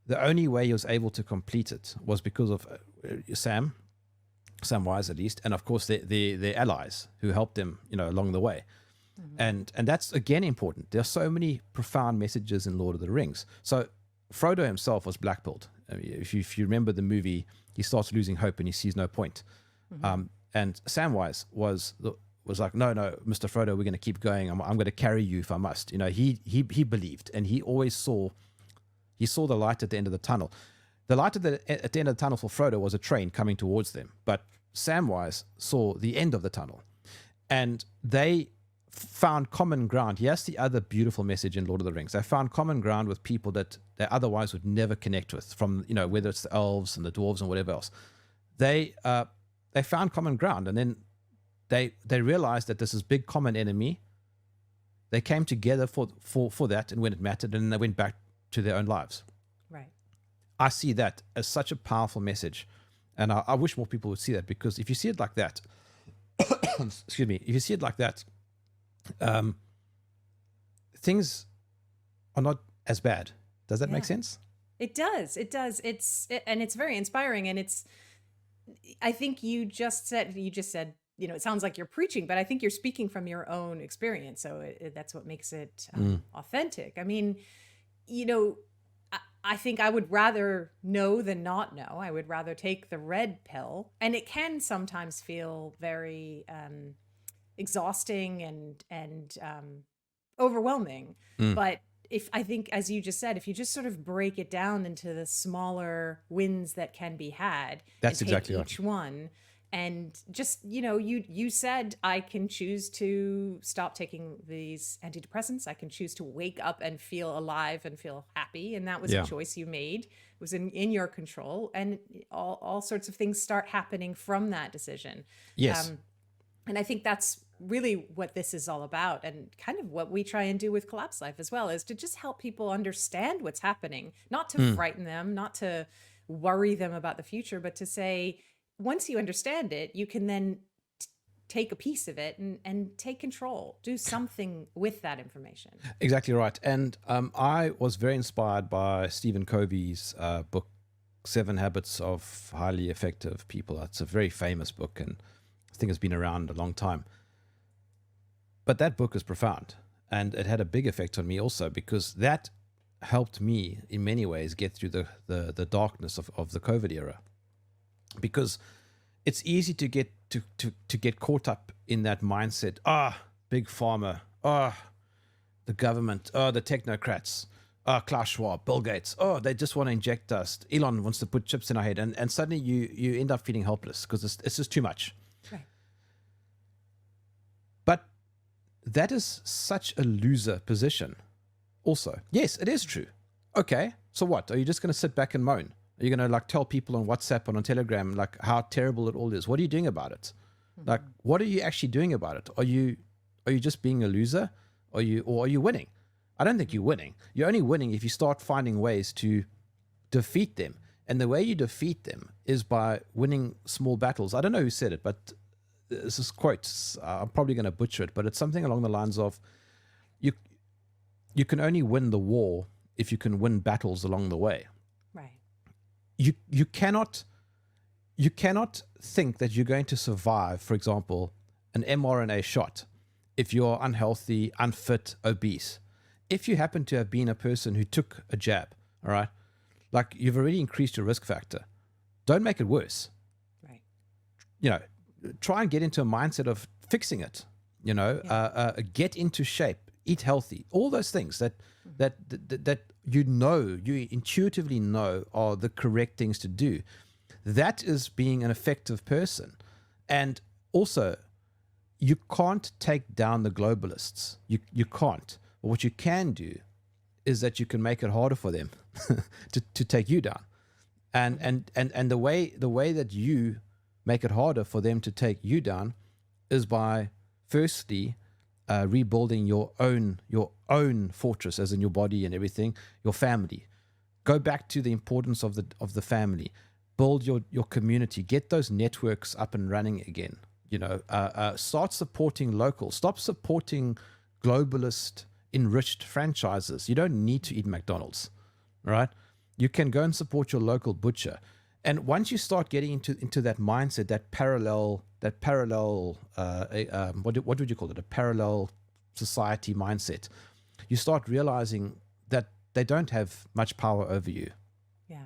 The only way he was able to complete it was because of Samwise at least, and of course their allies who helped him, along the way. And that's again important. There are so many profound messages in Lord of the Rings. So Frodo himself was blackpilled. I mean, if you remember the movie, he starts losing hope and he sees no point. And Samwise was like, no, Mr. Frodo, we're going to keep going. I'm going to carry you if I must. He believed, and he always saw the light at the end of the tunnel. The light at the end of the tunnel for Frodo was a train coming towards them, but Samwise saw the end of the tunnel, and they found common ground. Here's the other beautiful message in Lord of the Rings. They found common ground with people that they otherwise would never connect with, from whether it's the elves and the dwarves and whatever else. They found common ground, and then they realized that this is big common enemy. They came together for that, and when it mattered, and they went back to their own lives. Right. I see that as such a powerful message, and I wish more people would see that, because if you see it like that, excuse me, if you see it like that, things are not as bad. Does that make sense? It does. And it's very inspiring. And I think you just said, it sounds like you're preaching, but I think you're speaking from your own experience. So that's what makes it authentic. I mean, you know, I think I would rather know than not know. I would rather take the red pill. And it can sometimes feel very exhausting and overwhelming. Mm. But if I think, as you just said, if you just sort of break it down into the smaller wins that can be had, That's and take exactly right. each one, and just, you said I can choose to stop taking these antidepressants. I can choose to wake up and feel alive and feel happy, and that was Yeah. a choice you made. It was in your control, and all sorts of things start happening from that decision. Yes. And I think that's really what this is all about, and kind of what we try and do with Collapse Life as well, is to just help people understand what's happening, not to frighten them, not to worry them about the future, but to say, once you understand it, you can then take a piece of it and take control, do something with that information. Exactly right. And I was very inspired by Stephen Covey's book, 7 Habits of Highly Effective People. It's a very famous book, and I think it's been around a long time. But that book is profound, and it had a big effect on me also, because that helped me in many ways get through the darkness of the COVID era. Because it's easy to get caught up in that mindset. Big pharma. The government. The technocrats. Klaus Schwab, Bill Gates. They just want to inject us. Elon wants to put chips in our head, and suddenly you end up feeling helpless because it's just too much. Right. But that is such a loser position. Also, yes, it is true. Okay, so what? Are you just going to sit back and moan? Are you going to tell people on WhatsApp and on Telegram how terrible it all is? What are you doing about it? Mm-hmm. What are you actually doing about it? Are you just being a loser? Or are you winning? I don't think you're winning. You're only winning if you start finding ways to defeat them. And the way you defeat them is by winning small battles. I don't know who said it, but this is quotes. I'm probably going to butcher it, but it's something along the lines of, you can only win the war if you can win battles along the way. Right. You cannot think that you're going to survive, for example, an mRNA shot if you're unhealthy, unfit, obese. If you happen to have been a person who took a jab, all right, you've already increased your risk factor. Don't make it worse. Right. Try and get into a mindset of fixing it. Get into shape, eat healthy, all those things that you intuitively know are the correct things to do. That is being an effective person. And also, you can't take down the globalists. You can't. But what you can do is that you can make it harder for them to take you down. And the way that you make it harder for them to take you down is by firstly rebuilding your own fortress, as in your body and everything, your family. Go back to the importance of the family. Build your community. Get those networks up and running again. Start supporting local. Stop supporting globalist enriched franchises. You don't need to eat McDonald's, right? You can go and support your local butcher. And once you start getting into that mindset, that parallel, what would you call it? A parallel society mindset. You start realizing that they don't have much power over you. Yeah.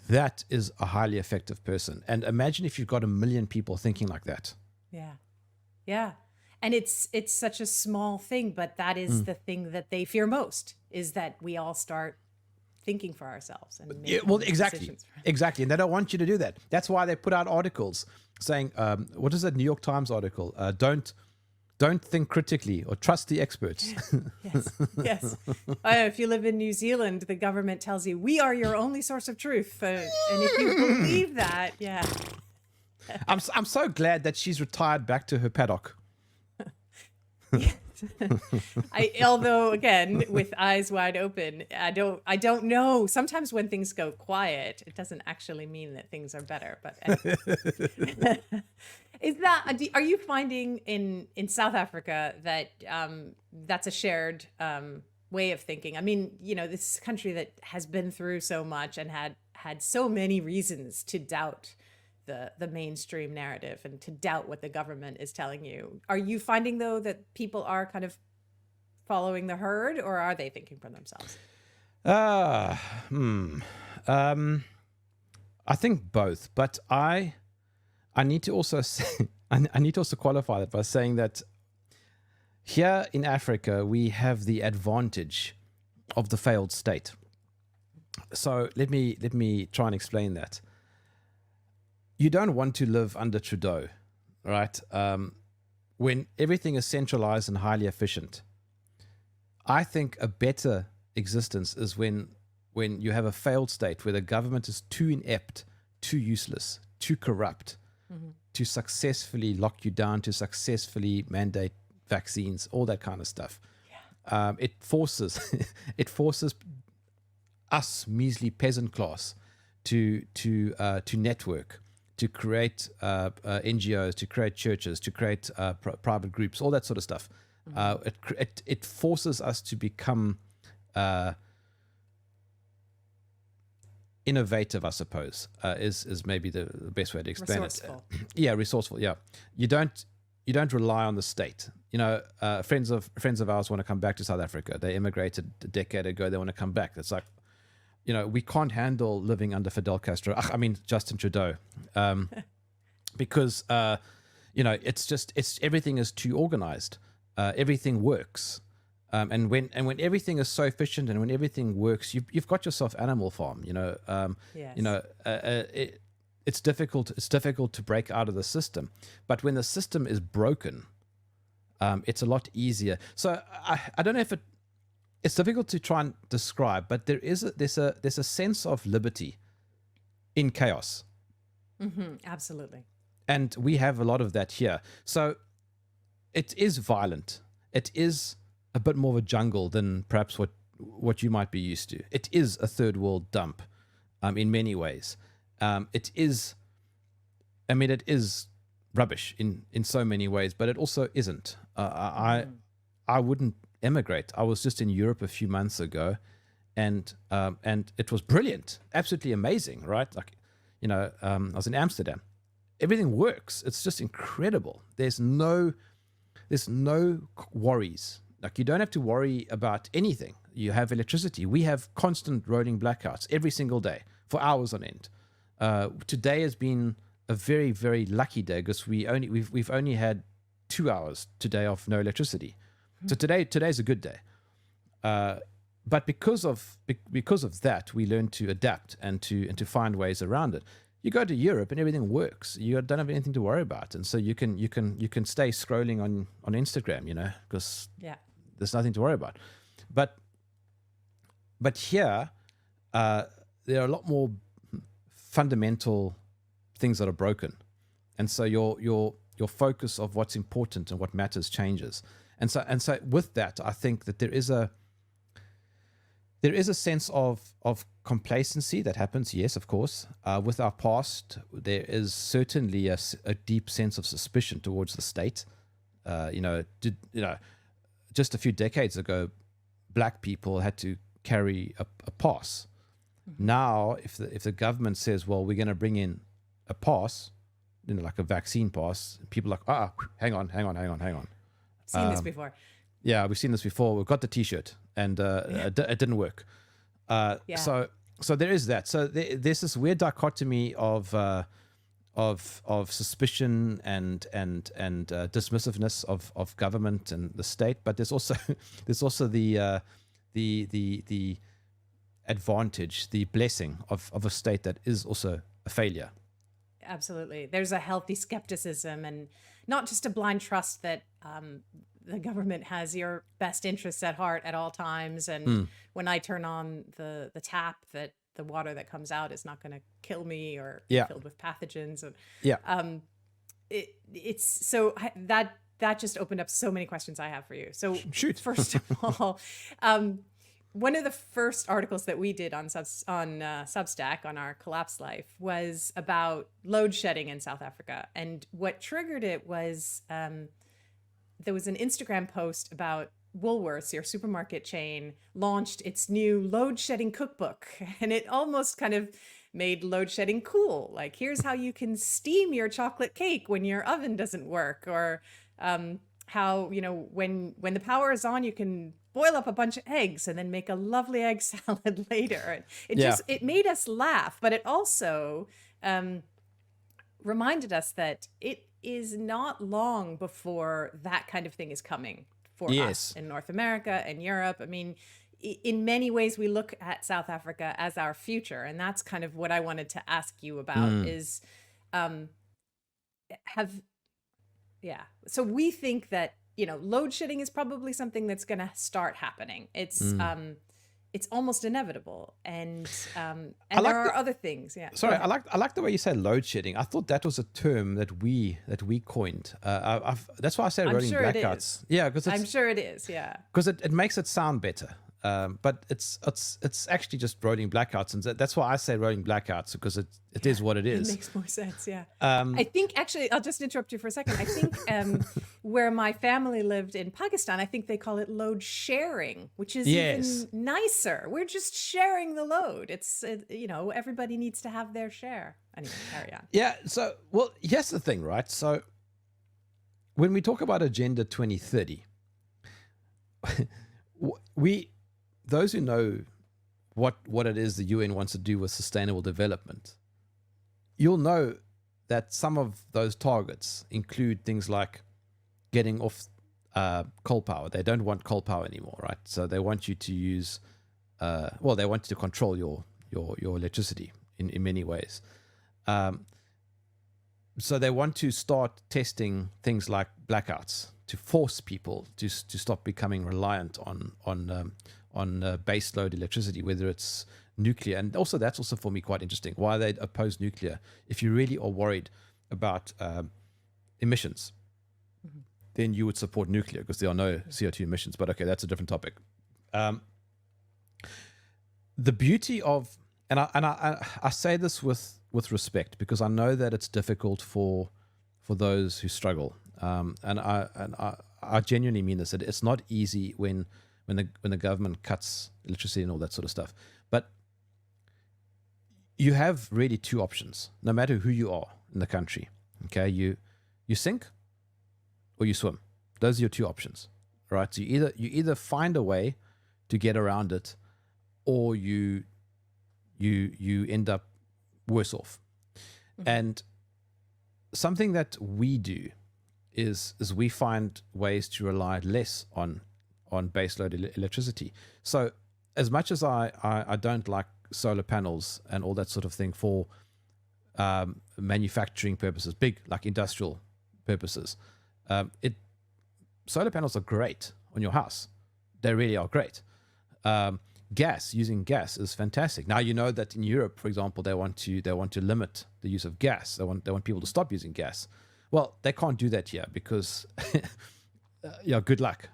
That is a highly effective person. And imagine if you've got 1 million people thinking like that. Yeah. Yeah. And it's such a small thing, but that is the thing that they fear most, is that we all start thinking for ourselves. And exactly. And they don't want you to do that. That's why they put out articles saying, what is that New York Times article? Don't think critically or trust the experts. Yes. If you live in New Zealand, the government tells you, we are your only source of truth. And if you believe that, yeah. I'm so glad that she's retired back to her paddock. Although again, with eyes wide open, I don't know. Sometimes when things go quiet, it doesn't actually mean that things are better. But are you finding in South Africa that that's a shared way of thinking? I mean, this country that has been through so much and had so many reasons to doubt the mainstream narrative and to doubt what the government is telling you. Are you finding, though, that people are kind of following the herd, or are they thinking for themselves? Ah, hmm. I think both, but I need to also say, I need to also qualify that by saying that here in Africa we have the advantage of the failed state. So let me try and explain that. You don't want to live under Trudeau, right? When everything is centralized and highly efficient. I think a better existence is when you have a failed state where the government is too inept, too useless, too corrupt to successfully lock you down, to successfully mandate vaccines, all that kind of stuff. It forces it forces us measly peasant class to network, to create NGOs, to create churches, to create private groups, all that sort of stuff. It forces us to become innovative, I suppose, is maybe the best way to explain Resourceful. it. Yeah, resourceful. Yeah, you don't rely on the state. Friends of ours want to come back to South Africa. They immigrated a decade ago. They want to come back. It's like, we can't handle living under Fidel Castro. I mean, Justin Trudeau, because it's everything is too organized. Everything works. And when everything is so efficient and when everything works, you've got yourself Animal Farm. Yes. It's difficult to break out of the system, but when the system is broken, it's a lot easier. So I don't know if it's difficult to try and describe, but there's a sense of liberty in chaos, Absolutely. and we have a lot of that here. So it is violent. It is a bit more of a jungle than perhaps what you might be used to. It is a third world dump, in many ways. It is rubbish in so many ways, but it also isn't. I wouldn't emigrate. I was just in Europe a few months ago, and it was brilliant, absolutely amazing, right? Like, I was in Amsterdam. Everything works. It's just incredible. There's no worries. Like, you don't have to worry about anything. You have electricity. We have constant rolling blackouts every single day for hours on end. Today has been a very, very lucky day because we've only had 2 hours today of no electricity. So today's a good day. But because of that, we learn to adapt and to find ways around it. You go to Europe and everything works. You don't have anything to worry about, and so you can stay scrolling on Instagram, because there's nothing to worry about. But here, there are a lot more fundamental things that are broken, and so your focus of what's important and what matters changes. And so with that, I think that there is a sense of complacency that happens. Yes, of course. With our past, there is certainly a deep sense of suspicion towards the state. Just a few decades ago, black people had to carry a pass. Now, if the government says, well, we're going to bring in a pass, like a vaccine pass, people are like, hang on. Seen this before. Yeah, we've seen this before. We've got the T-shirt, and it didn't work. So there is that. So there's this weird dichotomy of suspicion and dismissiveness of government and the state, but there's also the advantage, the blessing of a state that is also a failure. Absolutely. There's a healthy skepticism and not just a blind trust that the government has your best interests at heart at all times. And when I turn on the tap, that the water that comes out is not going to kill me or be filled with pathogens. And it's so that just opened up so many questions I have for you. So Shoot. First of all, one of the first articles that we did on Substack on our Collapse Life was about load shedding in South Africa. And what triggered it was there was an Instagram post about Woolworths, your supermarket chain, launched its new load shedding cookbook. And it almost kind of made load shedding cool. Like, here's how you can steam your chocolate cake when your oven doesn't work. Or how, when the power is on, you can boil up a bunch of eggs and then make a lovely egg salad later. And it made us laugh, but it also reminded us that it is not long before that kind of thing is coming for us in North America and Europe. I mean, in many ways, we look at South Africa as our future. And that's kind of what I wanted to ask you about is, so we think that, load shedding is probably something that's going to start happening. It's almost inevitable. And there are other things. Yeah. Sorry, I like the way you said load shedding. I thought that was a term that we coined. That's why I say rolling blackouts. Yeah, because I'm sure it is. Yeah. Because it makes it sound better. But it's actually just rolling blackouts, and that's why I say rolling blackouts, because it is what it is. It makes more sense, yeah. I think, actually, I'll just interrupt you for a second. I think where my family lived in Pakistan, I think they call it load sharing, which is even nicer. We're just sharing the load. It's everybody needs to have their share. Anyway, carry on. Yeah. So, well, here's the thing, right? So, when we talk about Agenda 2030, those who know what it is the UN wants to do with sustainable development, you'll know that some of those targets include things like getting off coal power. They don't want coal power anymore, right? So they want you to use, they want you to control your electricity in many ways. So they want to start testing things like blackouts to force people to stop becoming reliant on base load electricity, whether it's nuclear. And also, that's also for me quite interesting, why they oppose nuclear. If you really are worried about emissions, then you would support nuclear because there are no CO2 emissions. But okay, that's a different topic. The beauty of, and I say this with respect, because I know that it's difficult for those who struggle. And I genuinely mean this. It's not easy when the government cuts electricity and all that sort of stuff. But you have really two options, no matter who you are in the country. Okay, you sink or you swim. Those are your two options, right? So you either find a way to get around it, or you end up worse off. And something that we do is we find ways to rely less on baseload electricity. So as much as I don't like solar panels and all that sort of thing for manufacturing purposes, big like industrial purposes, solar panels are great on your house. They really are great. Using gas is fantastic. Now you know that in Europe, for example, they want to limit the use of gas. They want people to stop using gas. Well, they can't do that here because, good luck.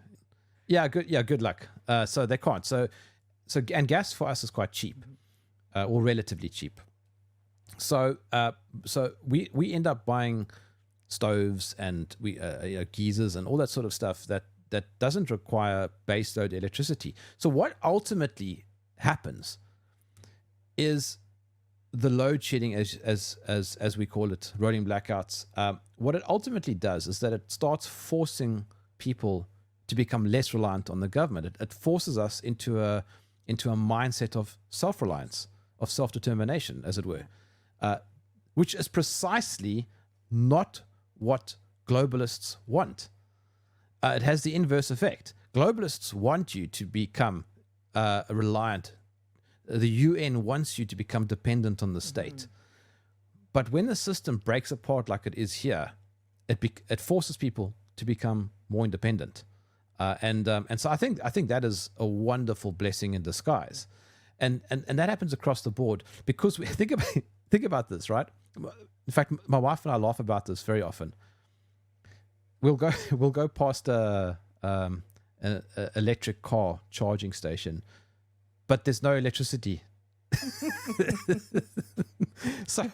Good luck. So they can't. So and gas for us is quite cheap, or relatively cheap. So we end up buying stoves and geysers and all that sort of stuff that doesn't require baseload electricity. So what ultimately happens is the load shedding, as we call it, rolling blackouts. What it ultimately does is that it starts forcing people to become less reliant on the government. It forces us into a mindset of self-reliance, of self-determination, as it were, which is precisely not what globalists want. It has the inverse effect. Globalists want you to become reliant. The UN wants you to become dependent on the state. But when the system breaks apart like it is here, it forces people to become more independent. And so I think that is a wonderful blessing in disguise. And that happens across the board, because we think about this, right? In fact, my wife and I laugh about this very often. We'll go past an electric car charging station, but there's no electricity. so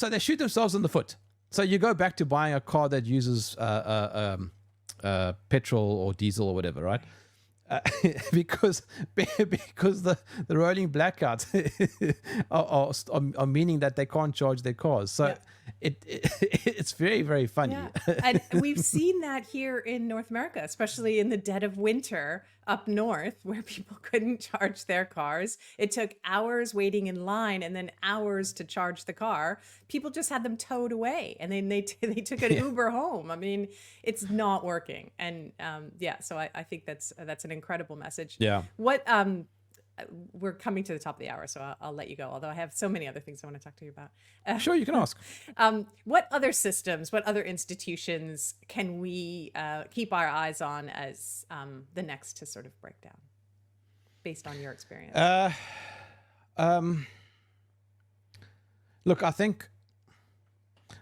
they shoot themselves in the foot. So you go back to buying a car that uses petrol or diesel or whatever, right? because the rolling blackouts are meaning that they can't charge their cars. So it's very, very funny. Yeah. And we've seen that here in North America, especially in the dead of winter up north, where people couldn't charge their cars. It took hours waiting in line and then hours to charge the car. People just had them towed away, and then they took an Uber home. I mean, it's not working. And so I think that's an incredible message. Yeah. What we're coming to the top of the hour, so I'll let you go. Although I have so many other things I want to talk to you about. Sure, you can ask. What other systems, what other institutions can we keep our eyes on as the next to sort of break down, based on your experience? Look, I think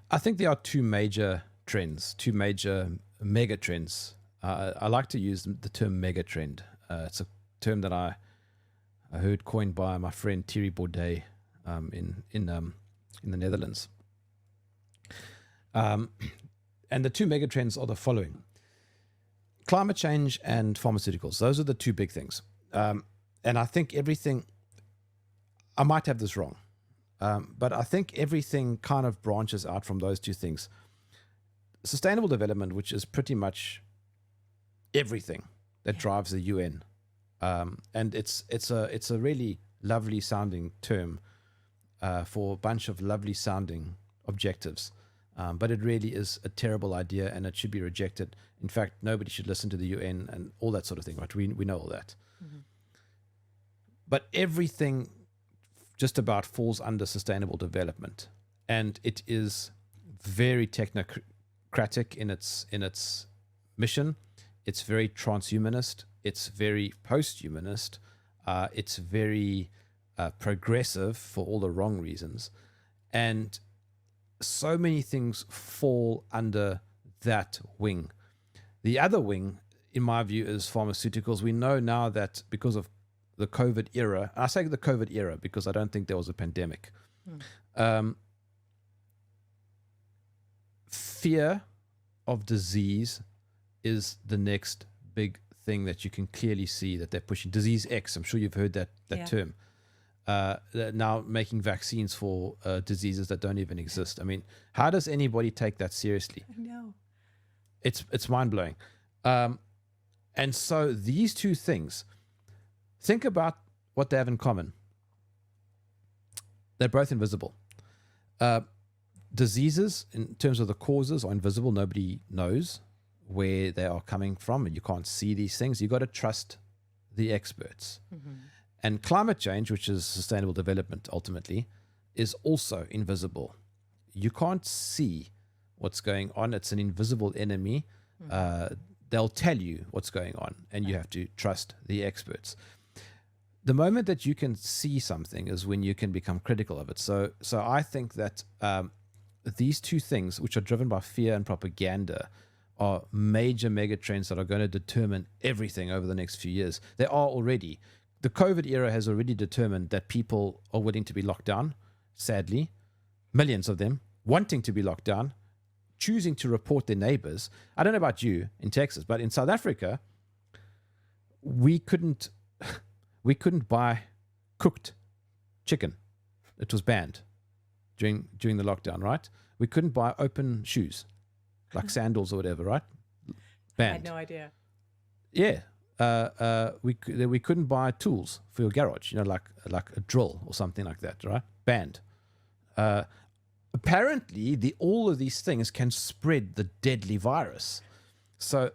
there are two major trends, two major mega trends. I like to use the term mega trend. It's a term that I heard coined by my friend Thierry Baudet in the Netherlands. And the two mega trends are the following: climate change and pharmaceuticals. Those are the two big things. And I think everything, I might have this wrong, but I think everything kind of branches out from those two things. Sustainable development, which is pretty much everything that drives the UN. And it's a really lovely sounding term for a bunch of lovely sounding objectives, but it really is a terrible idea, and it should be rejected. In fact, nobody should listen to the UN and all that sort of thing, right? We know all that. Mm-hmm. But everything just about falls under sustainable development, and it is very technocratic in its mission. It's very transhumanist. It's very post-humanist. It's very progressive for all the wrong reasons. And so many things fall under that wing. The other wing, in my view, is pharmaceuticals. We know now that because of the COVID era, and I say the COVID era because I don't think there was a pandemic, fear of disease is the next big thing that you can clearly see that they're pushing. Disease X, I'm sure you've heard that term. They're now making vaccines for diseases that don't even exist. I mean, how does anybody take that seriously? I know. It's mind-blowing. And so these two things, think about what they have in common. They're both invisible. Diseases, in terms of the causes, are invisible. Nobody knows where they are coming from, and you can't see these things. You've got to trust the experts. Mm-hmm. And climate change, which is sustainable development ultimately, is also invisible. You can't see what's going on. It's an invisible enemy. Mm-hmm. They'll tell you what's going on, and you have to trust the experts. The moment that you can see something is when you can become critical of it. So I think that these two things, which are driven by fear and propaganda, are major mega trends that are going to determine everything over the next few years. They are already. The COVID era has already determined that people are willing to be locked down, sadly. Millions of them wanting to be locked down, choosing to report their neighbors. I don't know about you in Texas, but in South Africa, we couldn't buy cooked chicken. It was banned during the lockdown, right? We couldn't buy open shoes, like sandals or whatever, right? Banned. I had no idea. Yeah. We couldn't buy tools for your garage, like a drill or something like that, right? Banned. Apparently, all of these things can spread the deadly virus. So,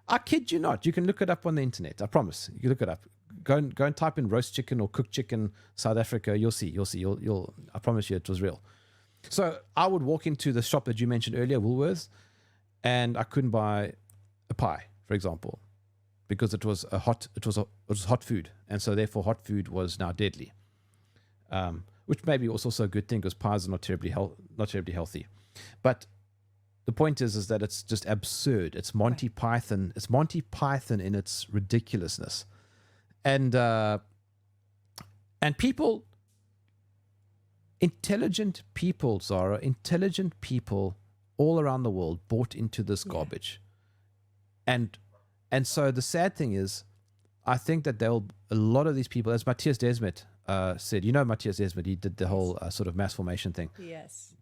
I kid you not. You can look it up on the internet. I promise. You can look it up. Go and type in roast chicken or cooked chicken, South Africa. You'll see. I promise you, it was real. So I would walk into the shop that you mentioned earlier, Woolworths, and I couldn't buy a pie, for example, because it was hot food, and so therefore hot food was now deadly. Which maybe was also a good thing because pies are not terribly healthy. But the point is that it's just absurd. It's Monty Python. It's Monty Python in its ridiculousness, and people, intelligent people, Zahra, intelligent people all around the world bought into this garbage, and so the sad thing is, I think that a lot of these people, as Matthias Desmet said, Matthias Desmet, he did the whole sort of mass formation thing. Yes.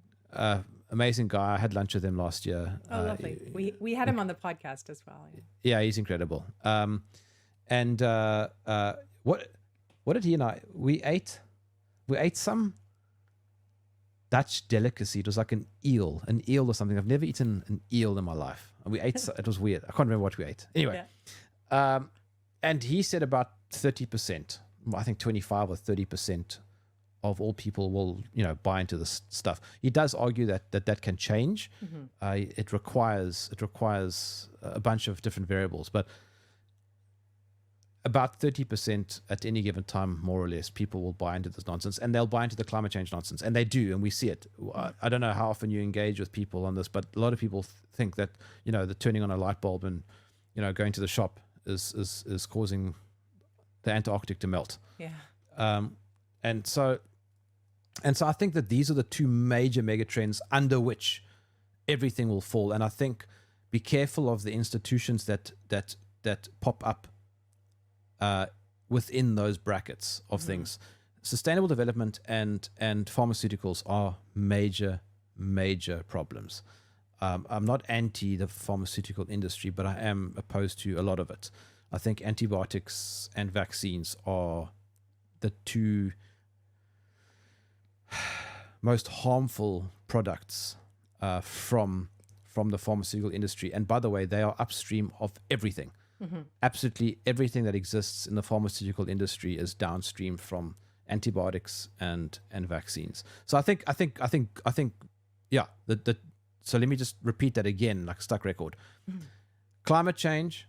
Amazing guy. I had lunch with him last year. Oh, lovely. We had him on the podcast as well. Yeah, he's incredible. And what did he and I? We ate some Dutch delicacy. It was like an eel or something. I've never eaten an eel in my life. And we ate. It was weird. I can't remember what we ate. Anyway, and he said about 30%. I think 25 or 30% of all people will, buy into this stuff. He does argue that can change. Mm-hmm. It requires a bunch of different variables, but about 30% at any given time, more or less, people will buy into this nonsense, and they'll buy into the climate change nonsense, and they do, and we see it. I don't know how often you engage with people on this, but a lot of people think that the turning on a light bulb and going to the shop is causing the Antarctic to melt. Yeah. And so I think that these are the two major megatrends under which everything will fall. And I think be careful of the institutions that pop up within those brackets of things. Sustainable development and pharmaceuticals are major problems. I'm not anti the pharmaceutical industry, but I am opposed to a lot of it. I think antibiotics and vaccines are the two most harmful products from the pharmaceutical industry. And by the way, they are upstream of everything. Mm-hmm. Absolutely everything that exists in the pharmaceutical industry is downstream from antibiotics and vaccines. So I think yeah. So let me just repeat that again, like a stuck record. Mm-hmm. Climate change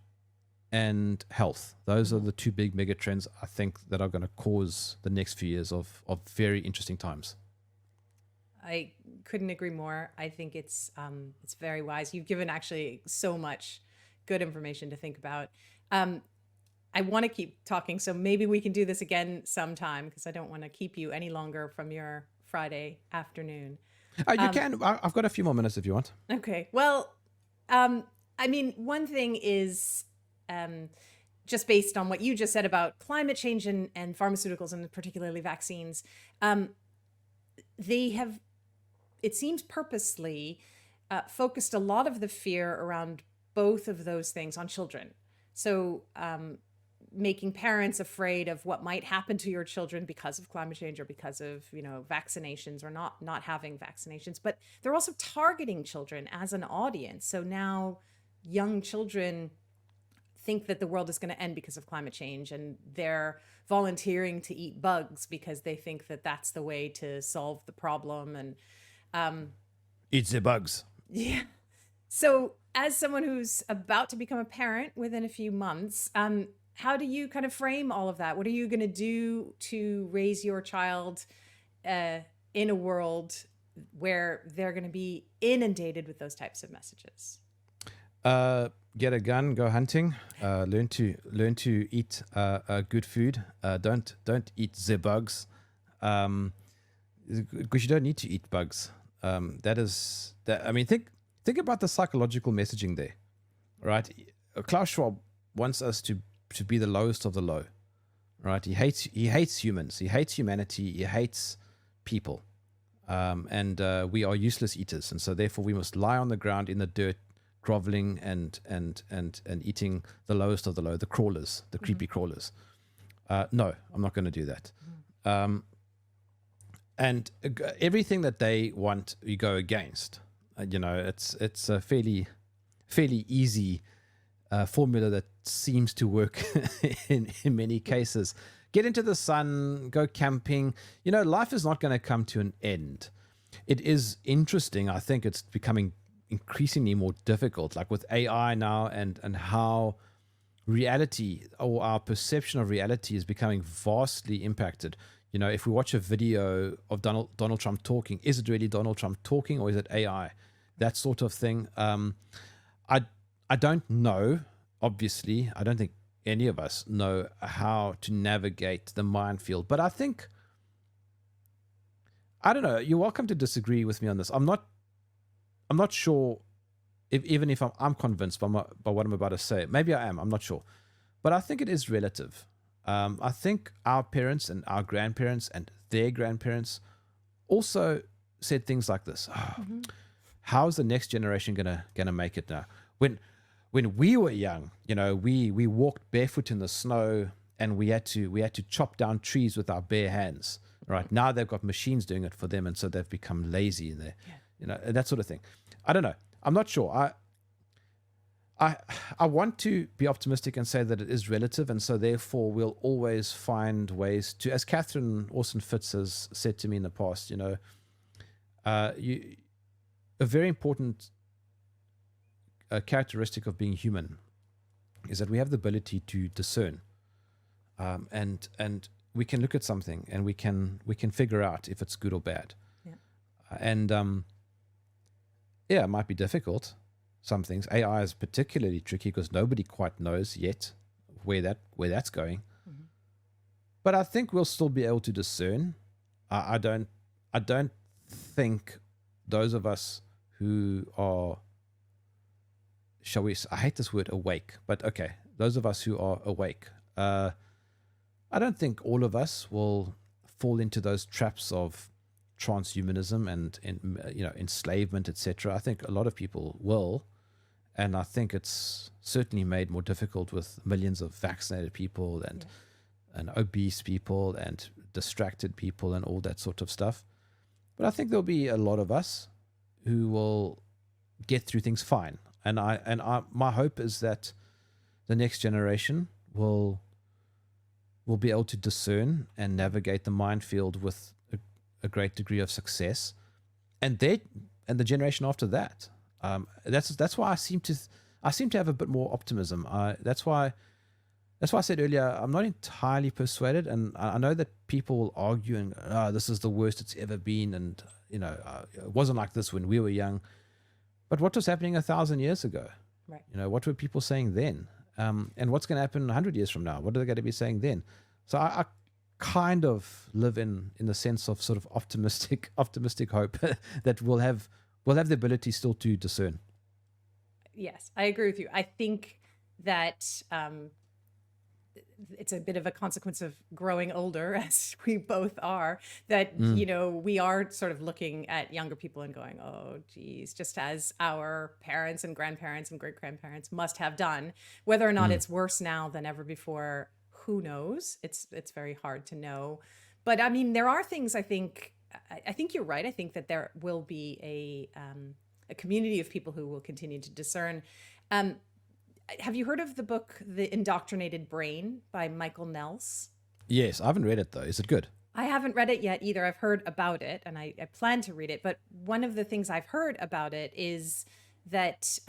and health. Those are the two big mega trends I think that are going to cause the next few years of very interesting times. I couldn't agree more. I think it's very wise. You've given actually so much good information to think about. I want to keep talking, so maybe we can do this again sometime, because I don't want to keep you any longer from your Friday afternoon. You can. I've got a few more minutes if you want. Okay. Well, I mean, one thing is, just based on what you just said about climate change and pharmaceuticals, and particularly vaccines, they have, it seems purposely, focused a lot of the fear around both of those things on children. So making parents afraid of what might happen to your children because of climate change or because of, vaccinations or not having vaccinations. But they're also targeting children as an audience. So now young children think that the world is going to end because of climate change, and they're volunteering to eat bugs because they think that that's the way to solve the problem. And eat the bugs. Yeah. So as someone who's about to become a parent within a few months, how do you kind of frame all of that? What are you going to do to raise your child in a world where they're going to be inundated with those types of messages? Get a gun, go hunting, learn to eat good food. Don't eat the bugs, because you don't need to eat bugs. I mean, think about the psychological messaging there, right? Klaus Schwab wants us to be the lowest of the low, right? He hates humans, he hates humanity, he hates people, and we are useless eaters, and so therefore we must lie on the ground in the dirt, groveling and eating the lowest of the low, the crawlers, the creepy crawlers. No, I'm not going to do that. And everything that they want, you go against. It's a fairly easy formula that seems to work in many cases. Get into the sun, go camping. Life is not going to come to an end. It is interesting. I think it's becoming increasingly more difficult, like with AI now, and how reality, or our perception of reality, is becoming vastly impacted. If we watch a video of Donald Trump talking, is it really Donald Trump talking, or is it AI? That sort of thing. I don't know. Obviously, I don't think any of us know how to navigate the minefield. But I think, I don't know. You're welcome to disagree with me on this. I'm not sure if I'm convinced by what I'm about to say. Maybe I am. I'm not sure. but I think it is relative. I think our parents and our grandparents and their grandparents also said things like this. Oh, how's the next generation gonna make it now? When we were young, we walked barefoot in the snow and we had to chop down trees with our bare hands. Right now they've got machines doing it for them, and so they've become lazy in there, and that sort of thing. I don't know. I'm not sure. I want to be optimistic and say that it is relative, and so therefore we'll always find ways to, as Catherine Orson Fitz has said to me in the past, a very important characteristic of being human is that we have the ability to discern, and we can look at something and we can figure out if it's good or bad. And it might be difficult. Some things. AI is particularly tricky because nobody quite knows yet where that's going. But I think we'll still be able to discern. I don't think those of us who are, I hate this word awake, but okay, those of us who are awake, I don't think all of us will fall into those traps of transhumanism and enslavement, etc. I think a lot of people will. And I think it's certainly made more difficult with millions of vaccinated people and obese people and distracted people and all that sort of stuff. But I think there'll be a lot of us who will get through things fine. And my hope is that the next generation will be able to discern and navigate the minefield with a great degree of success, and the generation after that. That's why I seem to have a bit more optimism. That's why I said earlier I'm not entirely persuaded, and I know that people will argue and this is the worst it's ever been, and it wasn't like this when we were young. But what was happening 1,000 years ago? Right. What were people saying then? And what's going to happen 100 years from now? What are they going to be saying then? So I kind of live in the sense of sort of optimistic hope that we'll have the ability still to discern. Yes, I agree with you. I think that it's a bit of a consequence of growing older, as we both are, that, we are sort of looking at younger people and going, oh, geez, just as our parents and grandparents and great-grandparents must have done. Whether or not it's worse now than ever before, who knows? It's very hard to know. But I mean, there are things I think you're right. I think that there will be a community of people who will continue to discern. Have you heard of the book, The Indoctrinated Brain by Michael Nels? Yes, I haven't read it though. Is it good? I haven't read it yet either. I've heard about it and I plan to read it. But one of the things I've heard about it is that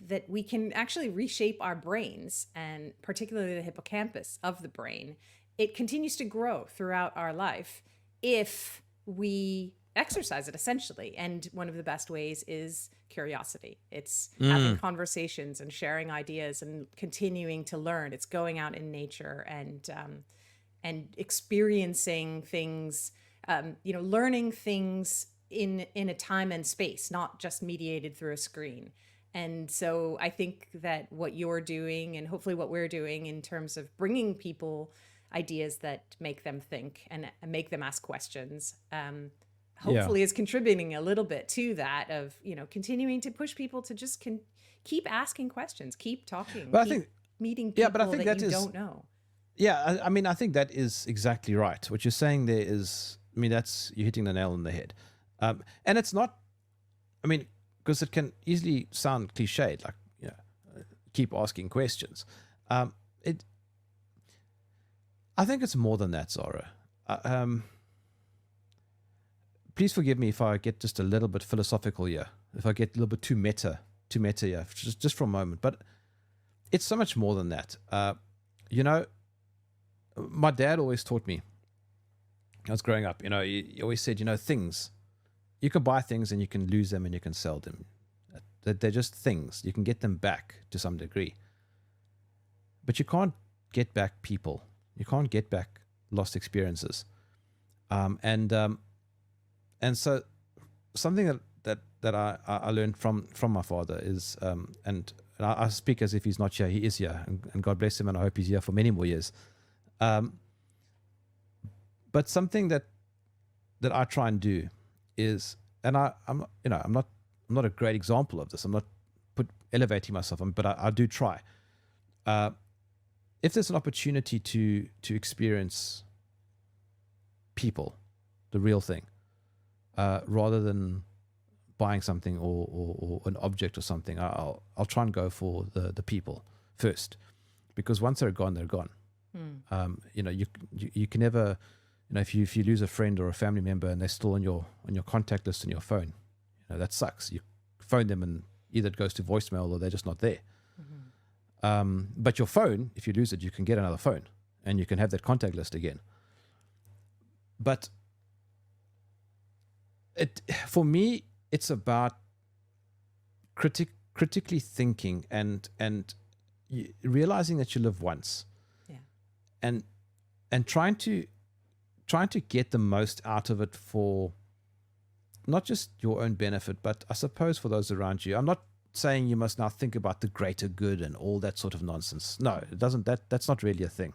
that we can actually reshape our brains, and particularly the hippocampus of the brain. It continues to grow throughout our life if we exercise it, essentially. And one of the best ways is curiosity. It's having conversations and sharing ideas and continuing to learn. It's going out in nature and experiencing things, learning things in a time and space, not just mediated through a screen. And so I think that what you're doing, and hopefully what we're doing in terms of bringing people ideas that make them think and make them ask questions, hopefully is contributing a little bit to that of, continuing to push people to just keep asking questions, keep talking, but I think meeting people that you don't know. Yeah, I mean, I think that is exactly right. What you're saying there is, you're hitting the nail on the head. And it's not, because it can easily sound cliched, like, keep asking questions. I think it's more than that, Zahra. Please forgive me if I get just a little bit philosophical here, if I get a little bit too meta here, just for a moment. But it's so much more than that. My dad always taught me, I was growing up, he always said, things, you can buy things and you can lose them and you can sell them. They're just things. You can get them back to some degree. But you can't get back people. You can't get back lost experiences. And so something that I learned from my father is, and and I speak as if he's not here. He is here, and God bless him, and I hope he's here for many more years. But something that I try and do is, and I'm not a great example of this. I'm not elevating myself, but I do try. If there's an opportunity to experience people, the real thing, rather than buying something or an object or something, I'll try and go for the people first, because once they're gone, they're gone. You can never, if you lose a friend or a family member and they're still on your contact list on your phone, that sucks. You phone them and either it goes to voicemail or they're just not there. But your phone, if you lose it, you can get another phone and you can have that contact list again. But for me, it's about critically thinking and realizing that you live once, and trying to get the most out of it for not just your own benefit, but I suppose for those around you. I'm not saying you must now think about the greater good and all that sort of nonsense. No, it doesn't. That's not really a thing.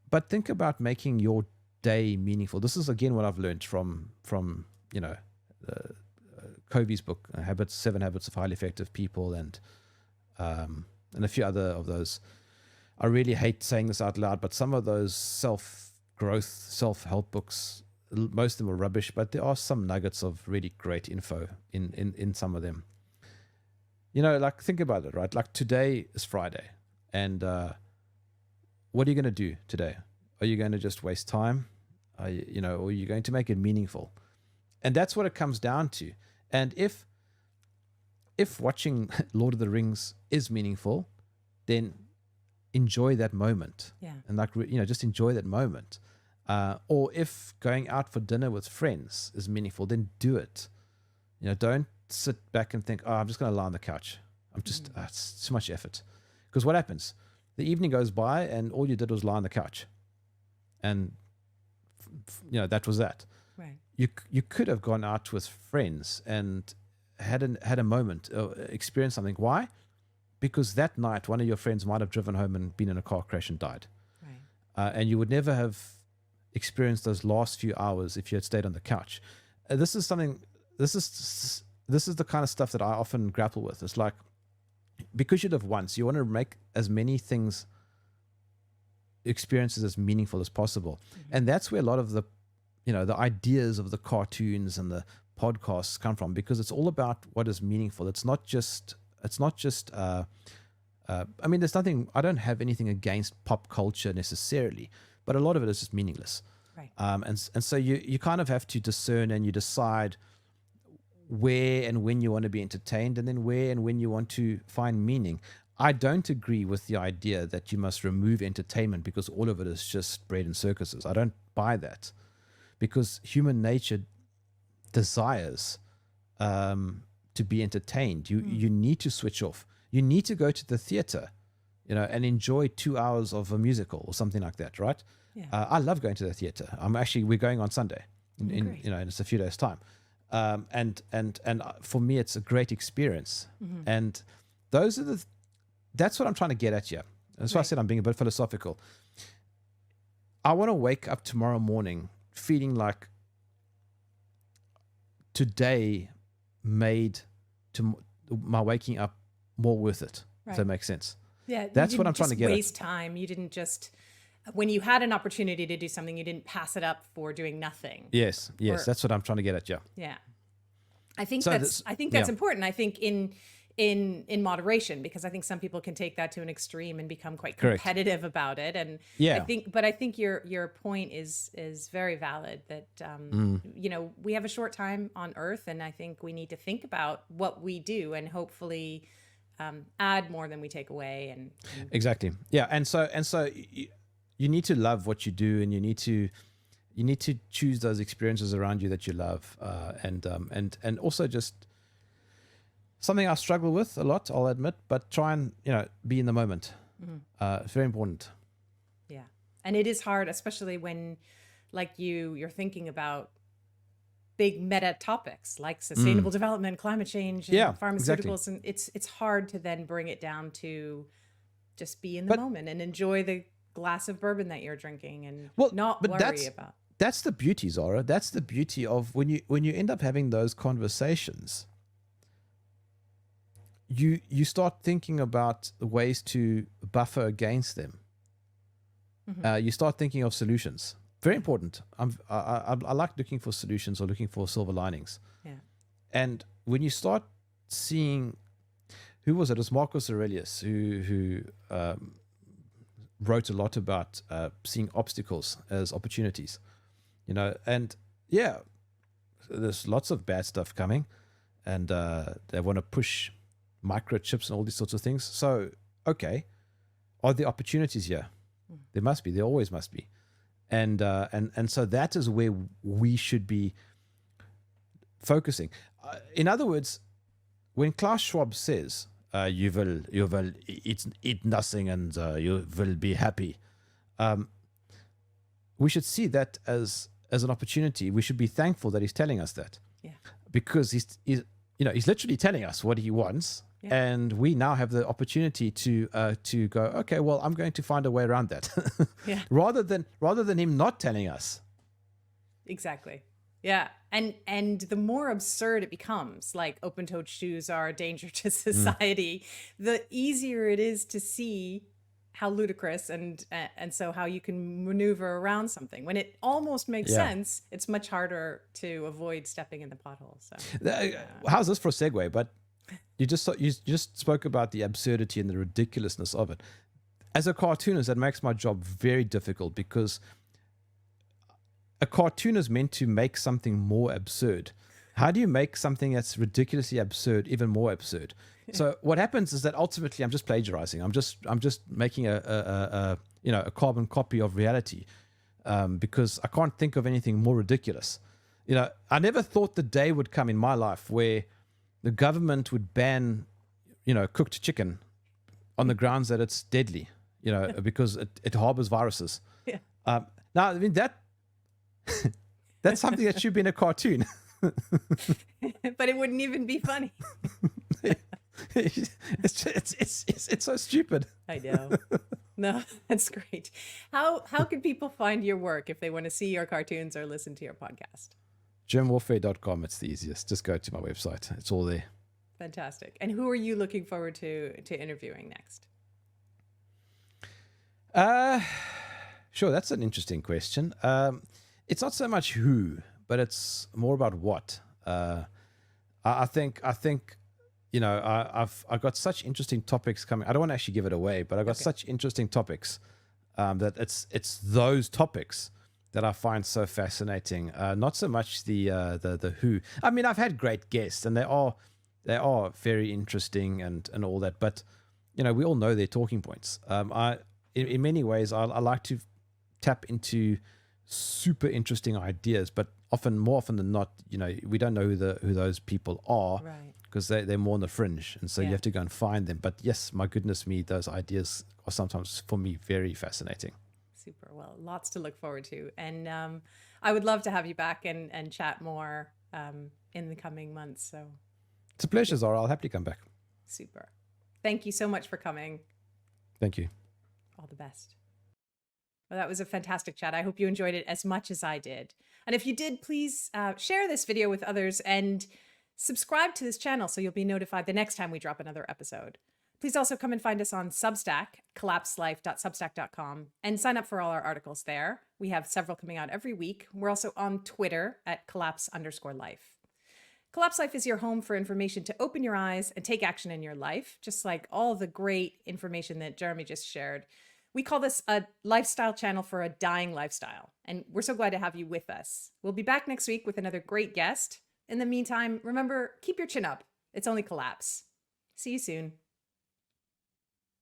But think about making your day meaningful. This is again what I've learned from Covey's book, 7 Habits of Highly Effective People, and a few other of those. I really hate saying this out loud, but some of those self-growth, self-help books, most of them are rubbish, but there are some nuggets of really great info in some of them. Like, think about it, right? Like, today is Friday, and what are you going to do today? Are you going to just waste time? Or are you going to make it meaningful? And that's what it comes down to. And if watching Lord of the Rings is meaningful, then enjoy that moment. Yeah. And just enjoy that moment. Or if going out for dinner with friends is meaningful, then do it. Don't sit back and think, I'm just going to lie on the couch. It's too much effort. Because what happens? The evening goes by and all you did was lie on the couch. And, that was that. Right. You could have gone out with friends and had a moment, experienced something. Why? Because that night, one of your friends might have driven home and been in a car crash and died. Right. And you would never have experienced those last few hours if you had stayed on the couch. This is the kind of stuff that I often grapple with. It's like, because you live once, you want to make as many experiences as meaningful as possible. And that's where a lot of the ideas of the cartoons and the podcasts come from, because it's all about what is meaningful. It's not just I don't have anything against pop culture necessarily, but a lot of it is just meaningless. Right. And so you kind of have to discern, and you decide where and when you want to be entertained, and then where and when you want to find meaning. I don't agree with the idea that you must remove entertainment because all of it is just bread and circuses. I don't buy that, because human nature desires to be entertained. You need to switch off. You need to go to the theater, and enjoy 2 hours of a musical or something like that, right? Yeah. I love going to the theater. We're going on Sunday, in it's a few days' time, and for me it's a great experience. And that's what I'm trying to get at here. That's why I said I'm being a bit philosophical. I want to wake up tomorrow morning feeling like today made my waking up more worth it. Right. If that makes sense. Yeah, that's what I'm trying to get at. Waste time. You didn't just, when you had an opportunity to do something, you didn't pass it up for doing nothing. Yes, that's what I'm trying to get at. Yeah. I think that's important. I think in moderation, because I think some people can take that to an extreme and become quite competitive about it. And I think your point is very valid, that we have a short time on Earth, and I think we need to think about what we do and hopefully add more than we take away. And exactly, yeah. And so you need to love what you do, and you need to choose those experiences around you that you love, and also just. Something I struggle with a lot, I'll admit, but try and be in the moment. It's very important. Yeah, and it is hard, especially when, like you're thinking about big meta topics like sustainable development, climate change, and Yeah, pharmaceuticals. exactly. And it's hard to then bring it down to just be in the But moment and enjoy the glass of bourbon that you're drinking and well, not but worry about. that's the beauty, Zara. That's the beauty of when you end up having those conversations. You start thinking about ways to buffer against them. You start thinking of solutions. Very important. I like looking for solutions or looking for silver linings. Yeah. And when you start seeing, who was it? It was Marcus Aurelius who wrote a lot about seeing obstacles as opportunities. And yeah, there's lots of bad stuff coming, and they want to push microchips and all these sorts of things. So, okay, are there opportunities here? There must be. There always must be. And so that is where we should be focusing. In other words, when Klaus Schwab says, you will eat nothing and you will be happy, we should see that as an opportunity. We should be thankful that he's telling us that. Yeah. Because he's literally telling us what he wants. Yeah. And we now have the opportunity to go, okay, well, I'm going to find a way around that. Yeah. rather than him not telling us. Exactly. Yeah. And the more absurd it becomes, like open-toed shoes are a danger to society, the easier it is to see how ludicrous and so how you can maneuver around something. When it almost makes sense, it's much harder to avoid stepping in the pothole. So how's this for a segue? But you just spoke about the absurdity and the ridiculousness of it. As a cartoonist, that makes my job very difficult because a cartoon is meant to make something more absurd. How do you make something that's ridiculously absurd even more absurd? So what happens is that ultimately I'm just plagiarizing. I'm just making a carbon copy of reality because I can't think of anything more ridiculous. I never thought the day would come in my life where the government would ban, cooked chicken on the grounds that it's deadly, because it harbors viruses. Yeah. Now, I mean, that's something that should be in a cartoon. But it wouldn't even be funny. It's so stupid. I know. No, that's great. How can people find your work if they want to see your cartoons or listen to your podcast? GermWarfare.com. It's the easiest. Just go to my website. It's all there. Fantastic. And who are you looking forward to interviewing next? Sure. That's an interesting question. It's not so much who, but it's more about what. I think I've got such interesting topics coming. I don't want to actually give it away, but I've got such interesting topics that it's those topics that I find so fascinating. Not so much the who. I mean, I've had great guests, and they are very interesting and all that. But we all know their talking points. In many ways, I like to tap into super interesting ideas, but more often than not, we don't know who those people are, right? Because they're more on the fringe, and so you have to go and find them. But yes, my goodness me, those ideas are sometimes for me very fascinating. Super. Well, lots to look forward to. And I would love to have you back and chat more in the coming months. So it's a pleasure, Zara. I'll happily come back. Super. Thank you so much for coming. Thank you. All the best. Well, that was a fantastic chat. I hope you enjoyed it as much as I did. And if you did, please share this video with others and subscribe to this channel so you'll be notified the next time we drop another episode. Please also come and find us on Substack, collapselife.substack.com, and sign up for all our articles there. We have several coming out every week. We're also on Twitter at collapse_life. Collapse Life is your home for information to open your eyes and take action in your life, just like all the great information that Jeremy just shared. We call this a lifestyle channel for a dying lifestyle, and we're so glad to have you with us. We'll be back next week with another great guest. In the meantime, remember, keep your chin up. It's only collapse. See you soon.